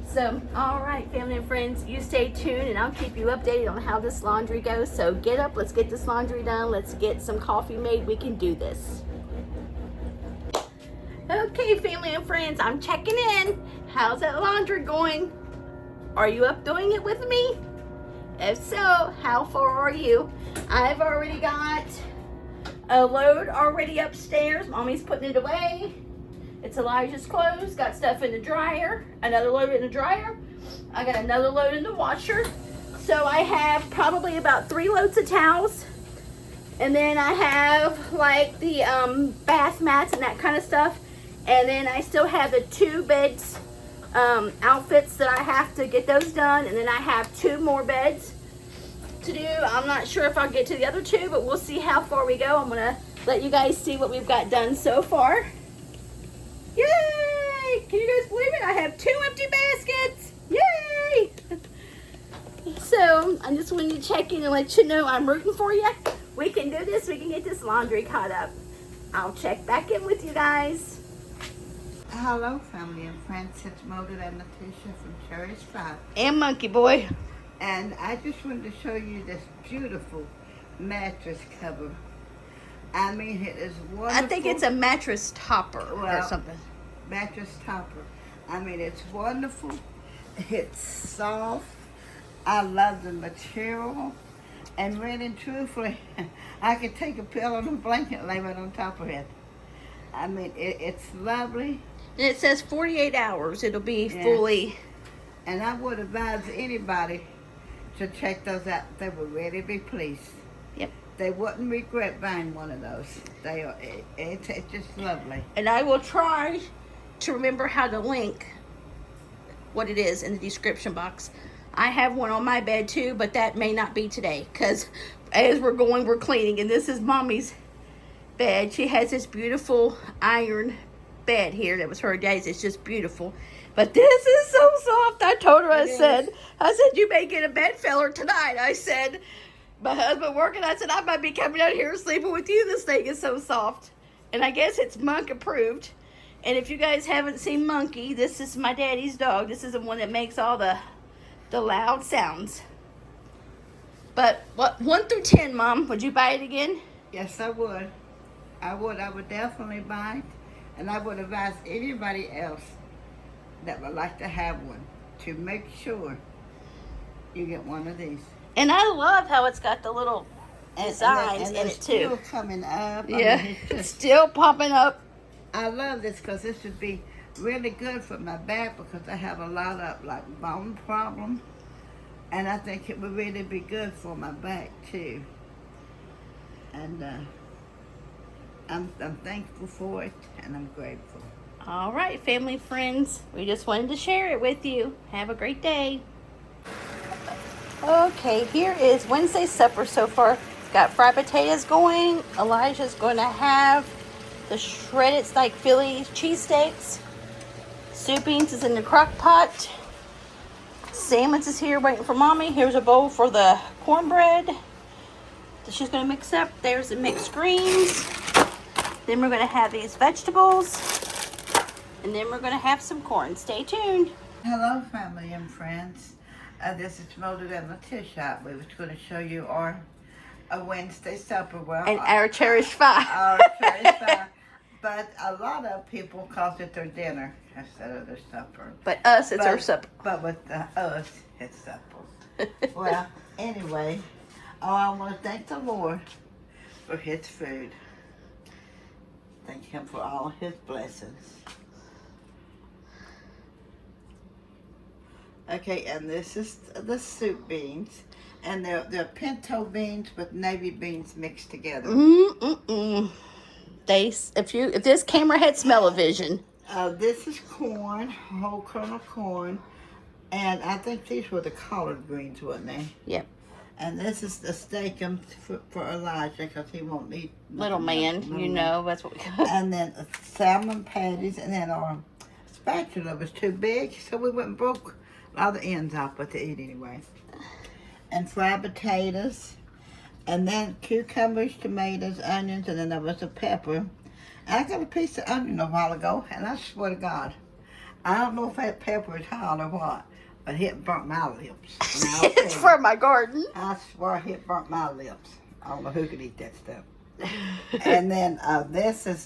So, all right, family and friends, you stay tuned and I'll keep you updated on how this laundry goes. So get up, let's get this laundry done. Let's get some coffee made. We can do this. Okay, family and friends, I'm checking in. How's that laundry going? Are you up doing it with me? If so, how far are you? I've already got a load already upstairs. Mommy's putting it away. It's Elijah's clothes. Got stuff in the dryer. Another load in the dryer. I got another load in the washer. So I have probably about 3 loads of towels. And then I have like the bath mats and that kind of stuff. And then I still have the 2 beds outfits that I have to get those done. And then I have 2 more beds to do. I'm not sure if I'll get to the other 2, but we'll see how far we go. I'm gonna let you guys see what we've got done so far. Yay! Can you guys believe it? I have 2 empty baskets. Yay! So I just wanted to check in and let you know I'm rooting for you. We can do this. We can get this laundry caught up. I'll check back in with you guys. Hello, family and friends. It's Mildred and Letitia from Cherished 5. And Monkey Boy. And I just wanted to show you this beautiful mattress cover. I mean, it is wonderful. I think it's a mattress topper or something. Mattress topper. I mean, it's wonderful. It's soft. I love the material. And really and truthfully, I could take a pillow and a blanket and lay it on top of it. I mean, it's lovely. And it says 48 hours. It'll be fully. And I would advise anybody to check those out. They would really be pleased. Yep. They wouldn't regret buying one of those. They are. It's just lovely. And I will try to remember how to link what it is in the description box. I have one on my bed too, but that may not be today because as we're cleaning. And this is Mommy's bed. She has this beautiful iron bed here that was her dad's. It's just beautiful. But this is so soft. I told her, I said, you may get a bed filler tonight. I said, my husband working, I said, I might be coming out here and sleeping with you. This thing is so soft. And I guess it's Monk approved. And if you guys haven't seen Monkey, this is my daddy's dog. This is the one that makes all the loud sounds. But what 1 through 10, Mom, would you buy it again? Yes, I would. I would definitely buy it. And I would advise anybody else that would like to have one to make sure you get one of these. And I love how it's got the little designs in it too. Still coming up. Yeah, I mean, it's still popping up. I love this because this would be really good for my back because I have a lot of like bone problems. And I think it would really be good for my back too. And I'm thankful for it and I'm grateful. All right, family, friends, we just wanted to share it with you. Have a great day. Okay, here is Wednesday's supper so far. Got fried potatoes going. Elijah's going to have the shredded like Philly cheesesteaks. Soup beans is in the crock pot. Sandwich is here waiting for Mommy. Here's a bowl for the cornbread that she's going to mix up. There's the mixed greens. Then we're going to have these vegetables. And then we're going to have some corn. Stay tuned. Hello, family and friends. This is Mildred and Letitia. We was going to show you our Wednesday supper. Well, And Our Cherished 5. Our Cherished 5. But a lot of people calls it their dinner instead of their supper. But us, it's our supper. But with us, it's supper. Well, anyway, I want to thank the Lord for his food. Thank him for all his blessings. Okay, and this is the soup beans. And they're pinto beans with navy beans mixed together. If this camera had smell-o-vision. This is corn, whole kernel corn. And I think these were the collard greens, wasn't they? Yep. And this is the steak for Elijah because he won't eat. Little man, that's what we got. And then salmon patties, and then our spatula was too big, so we went and broke all the ends off, but to eat anyway. And fried potatoes, and then cucumbers, tomatoes, onions, and then there was a pepper. And I got a piece of onion a while ago, and I swear to God, I don't know if that pepper is hot or what, but it burnt my lips. It's from my garden. I swear it burnt my lips. I don't know who could eat that stuff. And then this is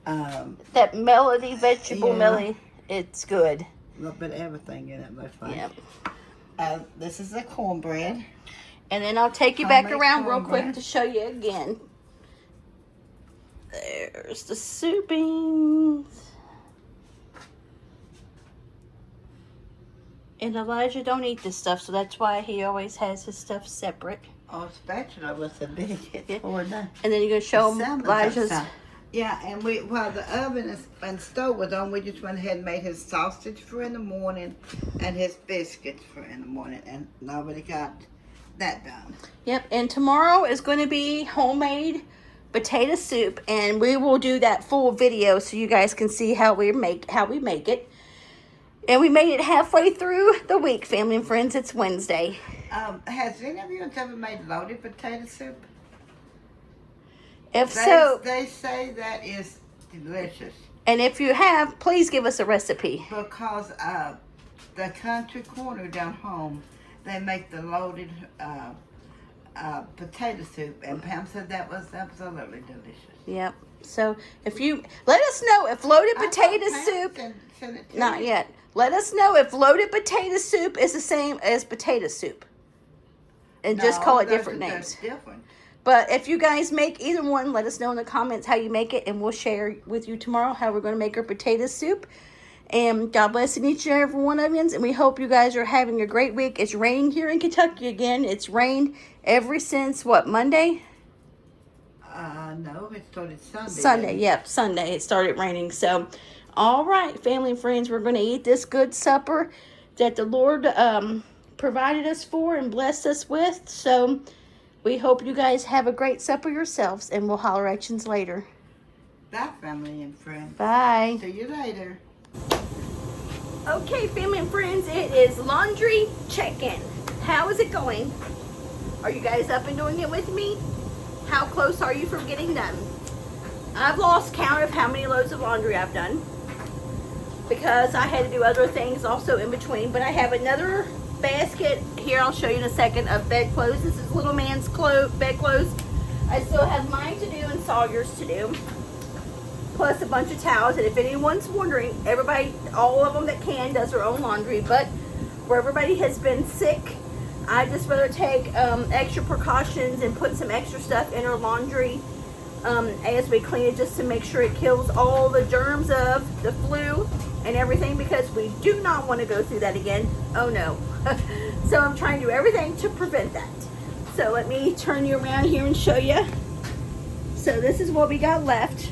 that melody vegetable melody. It's good. A little bit of everything in it, looks like. Yep. This is the cornbread. And then I'll take you back around real quick to show you again. There's the soup beans. And Elijah don't eat this stuff, so that's why he always has his stuff separate. Oh, spatula was a big hit for that. And then you're going to show him Elijah's. Yeah, and while the oven and stove was on, we just went ahead and made his sausage for in the morning and his biscuits for in the morning, and nobody got that done. Yep, and tomorrow is going to be homemade potato soup, and we will do that full video so you guys can see how we make it. And we made it halfway through the week, family and friends. It's Wednesday. Has any of you ever made loaded potato soup? If so, they say that is delicious. And if you have, please give us a recipe. Because the country corner down home, they make the loaded potato soup, and Pam said that was absolutely delicious. Yep. So if you let us know if loaded potato soup, not yet. Let us know if loaded potato soup is the same as potato soup, and just call it different names. Different. But if you guys make either one, let us know in the comments how you make it, and we'll share with you tomorrow how we're going to make our potato soup. And God bless each and every one of you, and we hope you guys are having a great week. It's raining here in Kentucky again. It's rained ever since, Monday? No, it started Sunday. Sunday, yep, Sunday it started raining. So, all right, family and friends, we're going to eat this good supper that the Lord provided us for and blessed us with. So, we hope you guys have a great supper yourselves, and we'll holler at you later. Bye, family and friends. Bye. See you later. Okay, family and friends, it is laundry check-in. How is it going? Are you guys up and doing it with me? How close are you from getting done? I've lost count of how many loads of laundry I've done because I had to do other things also in between, but I have another basket here, I'll show you in a second, of bedclothes. This is little man's bedclothes. I still have mine to do and Sawyer's to do, plus a bunch of towels. And if anyone's wondering, everybody, all of them that can, does their own laundry, but where everybody has been sick, I just rather take extra precautions and put some extra stuff in our laundry as we clean it, just to make sure it kills all the germs of the flu and everything, because we do not want to go through that again. Oh no. So I'm trying to do everything to prevent that. So let me turn you around here and show you. So this is what we got left.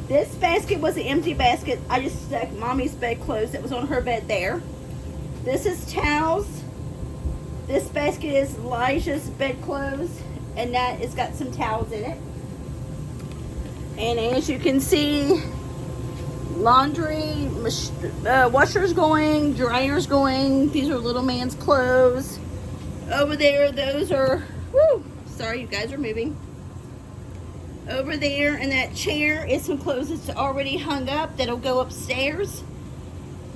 This basket was an empty basket. I just stuck Mommy's bedclothes that was on her bed there. This is towels. This basket is Elijah's bedclothes, and that has got some towels in it. And as you can see, laundry, washer's going, dryer's going. These are little man's clothes. Over there, those are, sorry, you guys are moving. Over there in that chair is some clothes that's already hung up that'll go upstairs.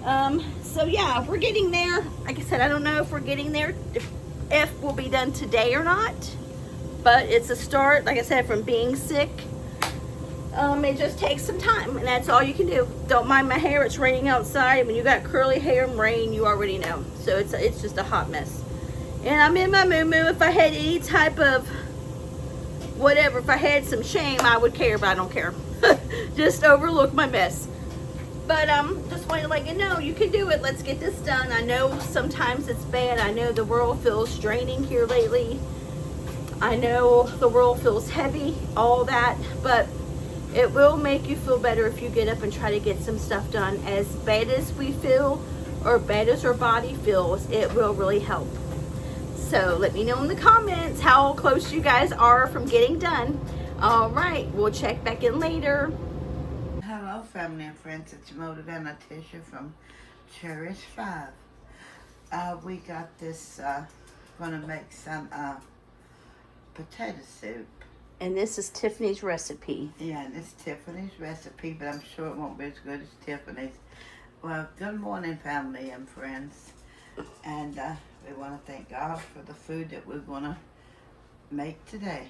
So yeah, we're getting there. Like I said, I don't know if we're getting there, if we'll be done today or not, but it's a start, like I said, from being sick It just takes some time, and that's all you can do. Don't mind my hair. It's raining outside. When you got curly hair and rain, you already know. So it's just a hot mess. And I'm in my moo-moo. If I had any type of whatever, if I had some shame, I would care, but I don't care. Just overlook my mess. But just wanted to let you know you can do it. Let's get this done. I know sometimes it's bad. I know the world feels draining here lately. I know the world feels heavy, all that, but it will make you feel better if you get up and try to get some stuff done. As bad as we feel, or bad as our body feels, it will really help. So let me know in the comments how close you guys are from getting done. All right, we'll check back in later. Hello, family and friends. It's Mildred and Letitia from Cherished 5. We got this, gonna make some potato soup. And this is Tiffany's recipe. Yeah, and it's Tiffany's recipe, but I'm sure it won't be as good as Tiffany's. Well, good morning, family and friends. And we want to thank God for the food that we're going to make today.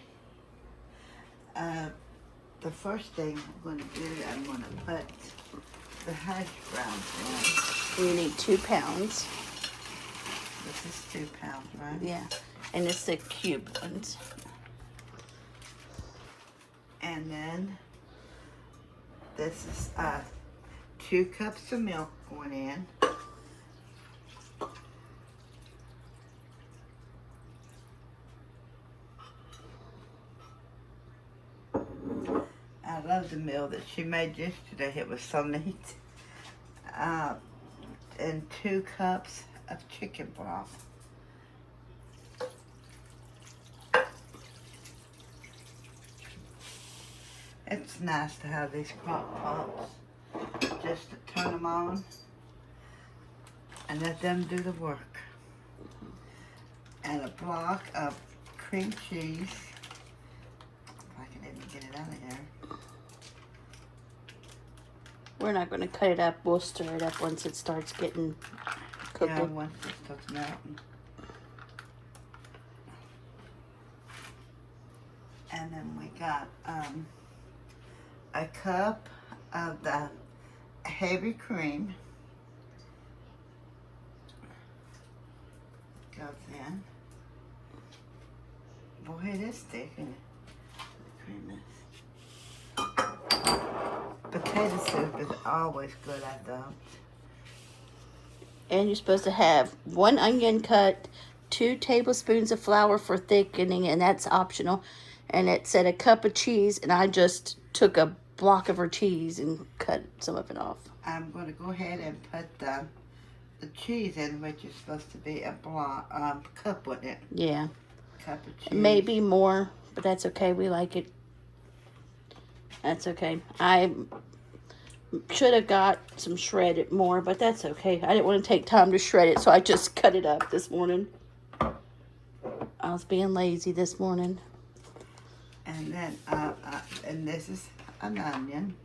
The first thing I'm going to do, I'm going to put the hash browns in. We need 2 pounds. This is 2 pounds, right? Yeah, and it's the cube ones. And then this is 2 cups of milk going in. I love the meal that she made yesterday. It was so neat. And 2 cups of chicken broth. It's nice to have these crock pots, just to turn them on and let them do the work. And a block of cream cheese, if I can even get it out of here. We're not going to cut it up. We'll stir it up once it starts getting cooking. Yeah, once it starts melting. And then we got a cup of the heavy cream. Goes in. Boy, it is thick, isn't it? The cream is. Potato soup is always good, I thought. And you're supposed to have 1 onion cut, 2 tablespoons of flour for thickening, and that's optional. And it said a cup of cheese, and I just took a block of her cheese and cut some of it off. I'm going to go ahead and put the cheese in, which is supposed to be a cup with it. Yeah. Cup of cheese. Maybe more, but that's okay. We like it. That's okay. I should have got some shredded more, but that's okay. I didn't want to take time to shred it, so I just cut it up this morning. I was being lazy this morning. And then, and this is an onion.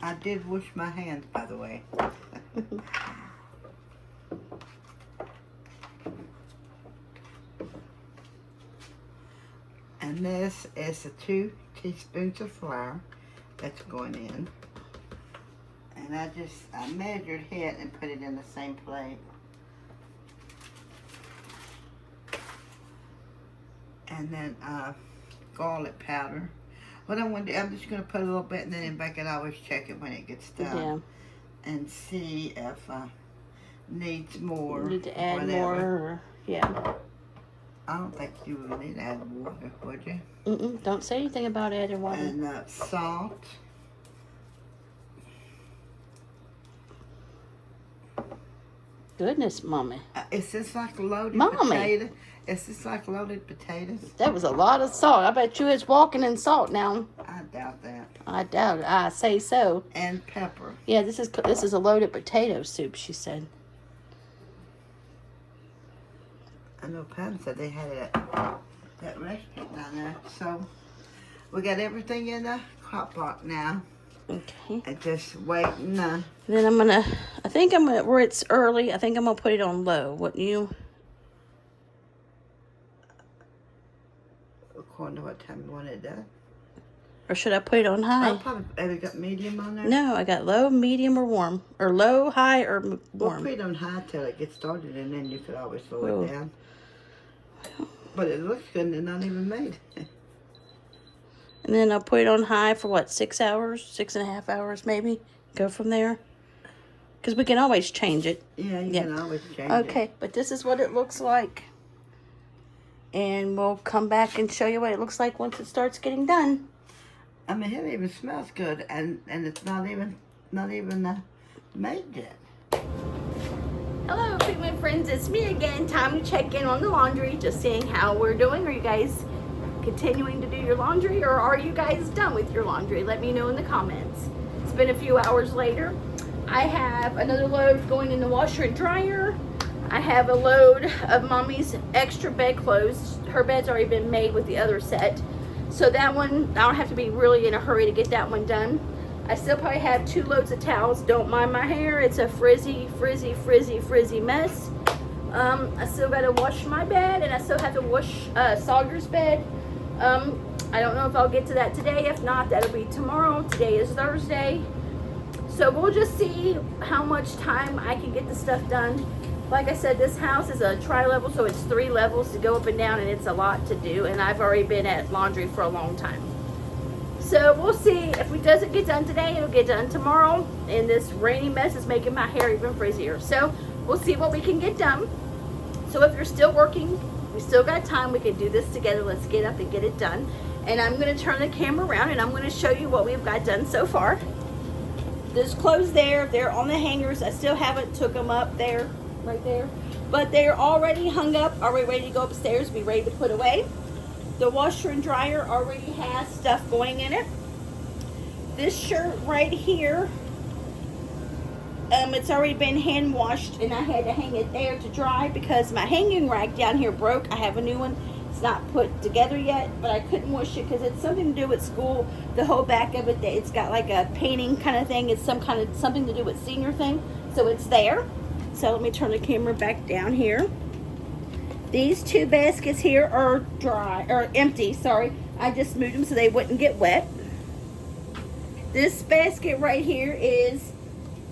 I did wash my hands, by the way. And this is 2 teaspoons of flour that's going in. And I measured it and put it in the same plate. And then garlic powder. What I'm going to do, I'm just going to put a little bit, and then I can always check it when it gets done. Yeah. And see if needs more. You need to add whatever. more. Yeah. I don't think you would need to add water, would you? Don't say anything about adding water. And salt. Goodness, Mommy. Is this like loaded Mommy. potato? Is this like loaded potatoes? That was a lot of salt. I bet you it's walking in salt now. I doubt that. I doubt it. I say so. And pepper. Yeah, this is a loaded potato soup, she said. I know Pam said they had it at that restaurant down there. So we got everything in the crock pot now. Okay. And just waiting. Then where it's early, I think I'm going to put it on low. Wouldn't you? according to what time you want it done. Or should I put it on high? Have you got medium on there? No, I got low, medium, or warm. Or low, high, or warm. We'll put it on high till it gets started, and then you could always slow it down. But it looks good, and they're not even made. And then I'll put it on high for what, 6 hours? 6.5 hours maybe? Go from there? Because we can always change it. Yeah, you can always change it. Okay, but this is what it looks like. And we'll come back and show you what it looks like once it starts getting done. I mean, it even smells good, and it's not even made yet. Hello, Pigment friends. It's me again. Time to check in on the laundry, just seeing how we're doing. Are you guys continuing to do your laundry, or are you guys done with your laundry? Let me know in the comments. It's been a few hours later. I have another load going in the washer and dryer. I have a load of Mommy's extra bedclothes. Her bed's already been made with the other set. So that one, I don't have to be really in a hurry to get that one done. I still probably have 2 loads of towels. Don't mind my hair. It's a frizzy mess. I still got to wash my bed, and I still have to wash Sawyer's bed. I don't know if I'll get to that today. If not, that'll be tomorrow. Today is Thursday. So we'll just see how much time I can get the stuff done. Like I said, this house is a tri-level, so it's 3 levels to go up and down, and it's a lot to do, and I've already been at laundry for a long time. So we'll see. If it doesn't get done today, it'll get done tomorrow, and this rainy mess is making my hair even frizzier. So we'll see what we can get done. So if you're still working, we still got time, we can do this together. Let's get up and get it done. And I'm going to turn the camera around, and I'm going to show you what we've got done so far. There's clothes there. They're on the hangers. I still haven't took them up there. Right there, but they're already hung up, already ready to go upstairs, be ready to put away. The washer and dryer already has stuff going in it. This shirt right here, it's already been hand washed, and I had to hang it there to dry because my hanging rack down here broke. I have a new one. It's not put together yet, but I couldn't wash it because it's something to do with school. The whole back of it, it's got like a painting kind of thing. It's something to do with senior thing, so it's there. So let me turn the camera back down here. These 2 baskets here are dry, or empty, sorry. I just moved them so they wouldn't get wet. This basket right here is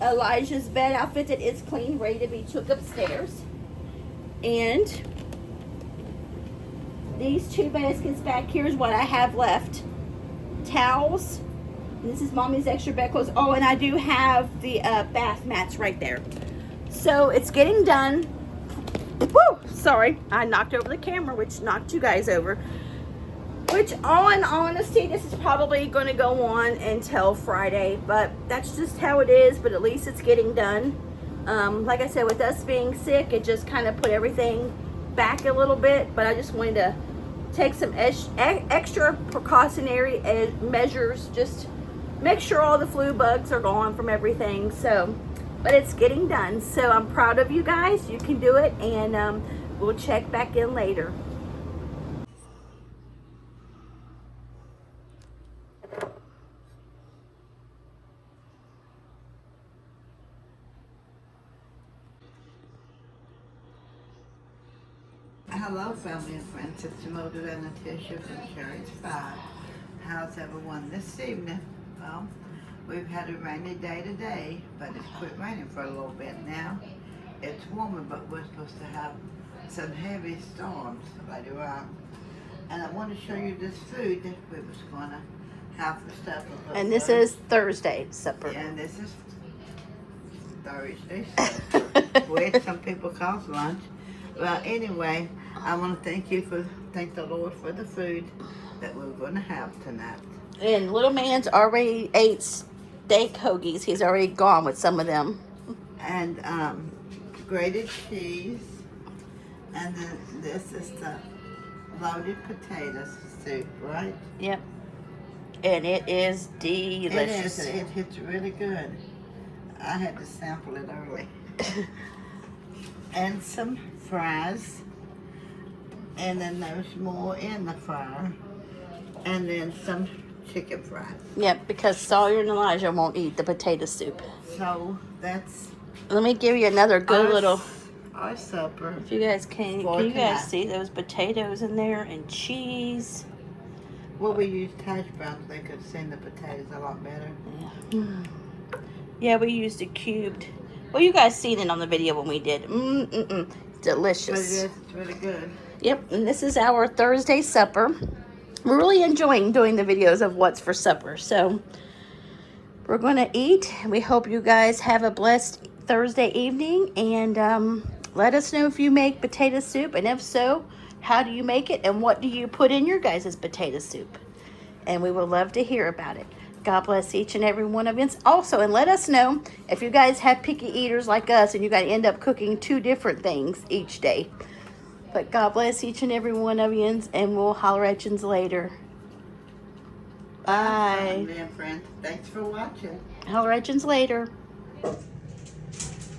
Elijah's bed outfit that is clean, ready to be took upstairs. And these 2 baskets back here is what I have left. Towels. This is Mommy's extra bedclothes. Oh, and I do have the bath mats right there. So it's getting done. Woo! Sorry, I knocked over the camera, which knocked you guys over. Which, all in honesty, this is probably going to go on until Friday, but that's just how it is. But at least it's getting done. Like I said, with us being sick, it just kind of put everything back a little bit. But I just wanted to take some extra precautionary measures, just make sure all the flu bugs are gone from everything. So. But it's getting done, so I'm proud of you guys. You can do it, and we'll check back in later. Hello, family and friends. It's Mildred and Letitia from Cherished 5. How's everyone this evening? Well, we've had a rainy day today, but it's quit raining for a little bit now. It's warmer, but we're supposed to have some heavy storms later on. And I want to show you this food that we was going to have for supper. And this is Thursday supper. Yeah, and this is Thursday supper, which some people call lunch. Well, anyway, I want to thank the Lord for the food that we're going to have tonight. And little man's already ate steak hoagies. He's already gone with some of them. And grated cheese. And then this is the loaded potato soup, right? Yep. And it is delicious. It is. It hits really good. I had to sample it early. And some fries. And then there's more in the fryer. And then some chicken fries. Yep, because Sawyer and Elijah won't eat the potato soup. So that's... Let me give you another good little... our supper. If you guys can you tonight. guys see those potatoes in there and cheese? Well, we used hash browns. They could send the potatoes a lot better. Yeah. Yeah, we used a cubed. Well, you guys seen it on the video when we did. Delicious. But it is, it's really good. Yep, and this is our Thursday supper. We're really enjoying doing the videos of what's for supper. So we're going to eat. We hope you guys have a blessed Thursday evening. And let us know if you make potato soup. And if so, how do you make it? And what do you put in your guys' potato soup? And we would love to hear about it. God bless each and every one of you. Also, and let us know if you guys have picky eaters like us and you got to end up cooking 2 different things each day. But God bless each and every one of you, and we'll holler at you later. Bye. Family and friends. Thanks for watching. Holler at you later.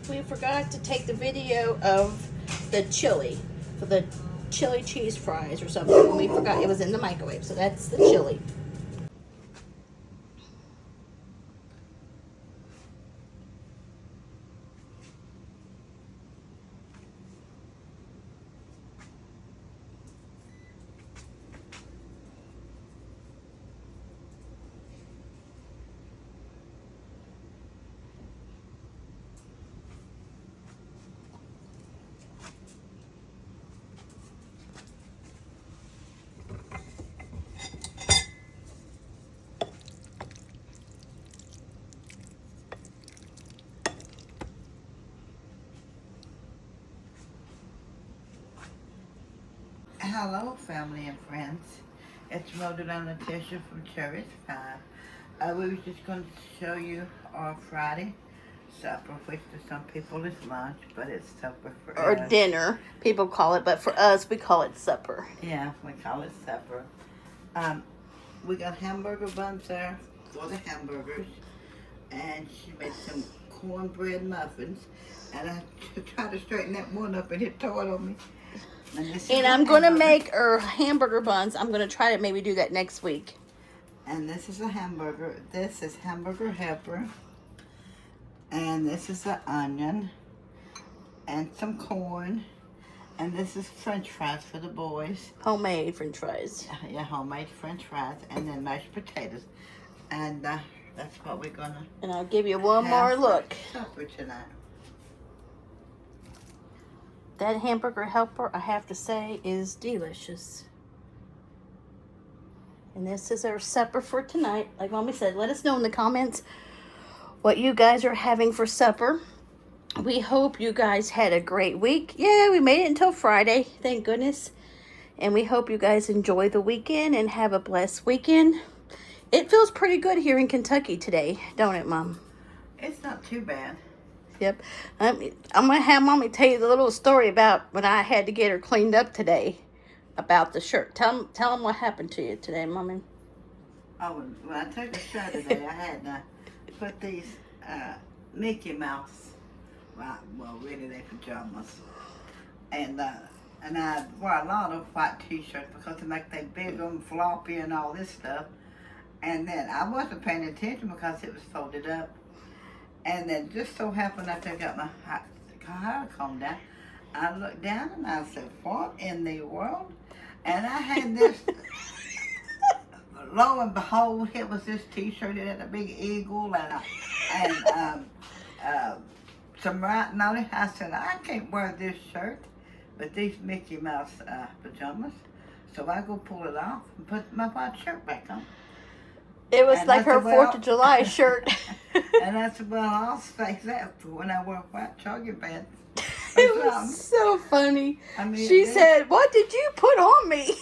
We forgot to take the video of the chili for the chili cheese fries or something. We forgot it was in the microwave, so that's the chili. Hello, family and friends. It's Mildred and Letitia from Cherished 5. We were just going to show you our Friday supper, which to some people is lunch, but it's supper for Or us. dinner, people call it, but for us, we call it supper. Yeah, we call it supper. We got hamburger buns there for the hamburgers, and she made some cornbread muffins, and I tried to straighten that one up, and it tore it on me. And I'm going to make our hamburger buns. I'm going to try to maybe do that next week. And this is a hamburger. This is hamburger helper. And this is an onion. And some corn. And this is french fries for the boys. Homemade french fries. Yeah, homemade french fries. And then mashed potatoes. And that's what we're going to And I'll give you one more look. Supper tonight. That hamburger helper, I have to say, is delicious. And this is our supper for tonight. Like Mommy said, let us know in the comments what you guys are having for supper. We hope you guys had a great week. Yeah, we made it until Friday, thank goodness. And we hope you guys enjoy the weekend and have a blessed weekend. It feels pretty good here in Kentucky today, don't it, Mom? It's not too bad. Yep. I'm going to have Mommy tell you the little story about when I had to get her cleaned up today about the shirt. Tell them what happened to you today, Mommy. Oh, when I took the show today, I had to put these Mickey Mouse, well, really they're pajamas. And I wore a lot of white t-shirts because they make they big and floppy and all this stuff. And then I wasn't paying attention because it was folded up. And then just so happened after I got my hair combed down, I looked down and I said, what in the world? And I had this, lo and behold, it was this t-shirt. It had a big eagle and some writing on it. I said, I can't wear this shirt, but these Mickey Mouse pajamas. So I go pull it off and put my white shirt back on. It was And like her said, well, 4th of July shirt. And I said, well, I'll save that for when I wear white jogging pants. It was so funny. I mean, she said, what did you put on me?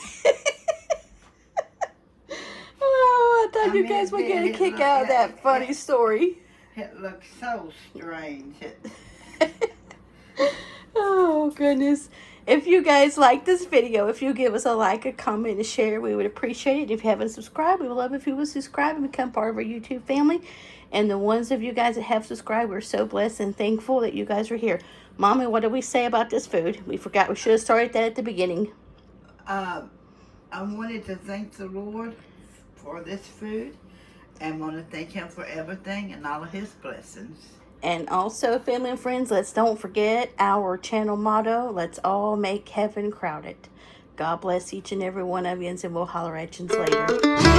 Oh, I thought you guys would get a kick out of that funny story. It looks so strange. Oh, goodness. If you guys like this video, if you give us a like, a comment, and a share, we would appreciate it. If you haven't subscribed, we would love if you would subscribe and become part of our YouTube family. And the ones of you guys that have subscribed, we're so blessed and thankful that you guys are here. Mommy, what did we say about this food? We forgot. We should have started that at the beginning. I wanted to thank the Lord for this food and want to thank Him for everything and all of His blessings. And also, family and friends, let's don't forget our channel motto, let's all make heaven crowded. God bless each and every one of you, and we'll holler at you later.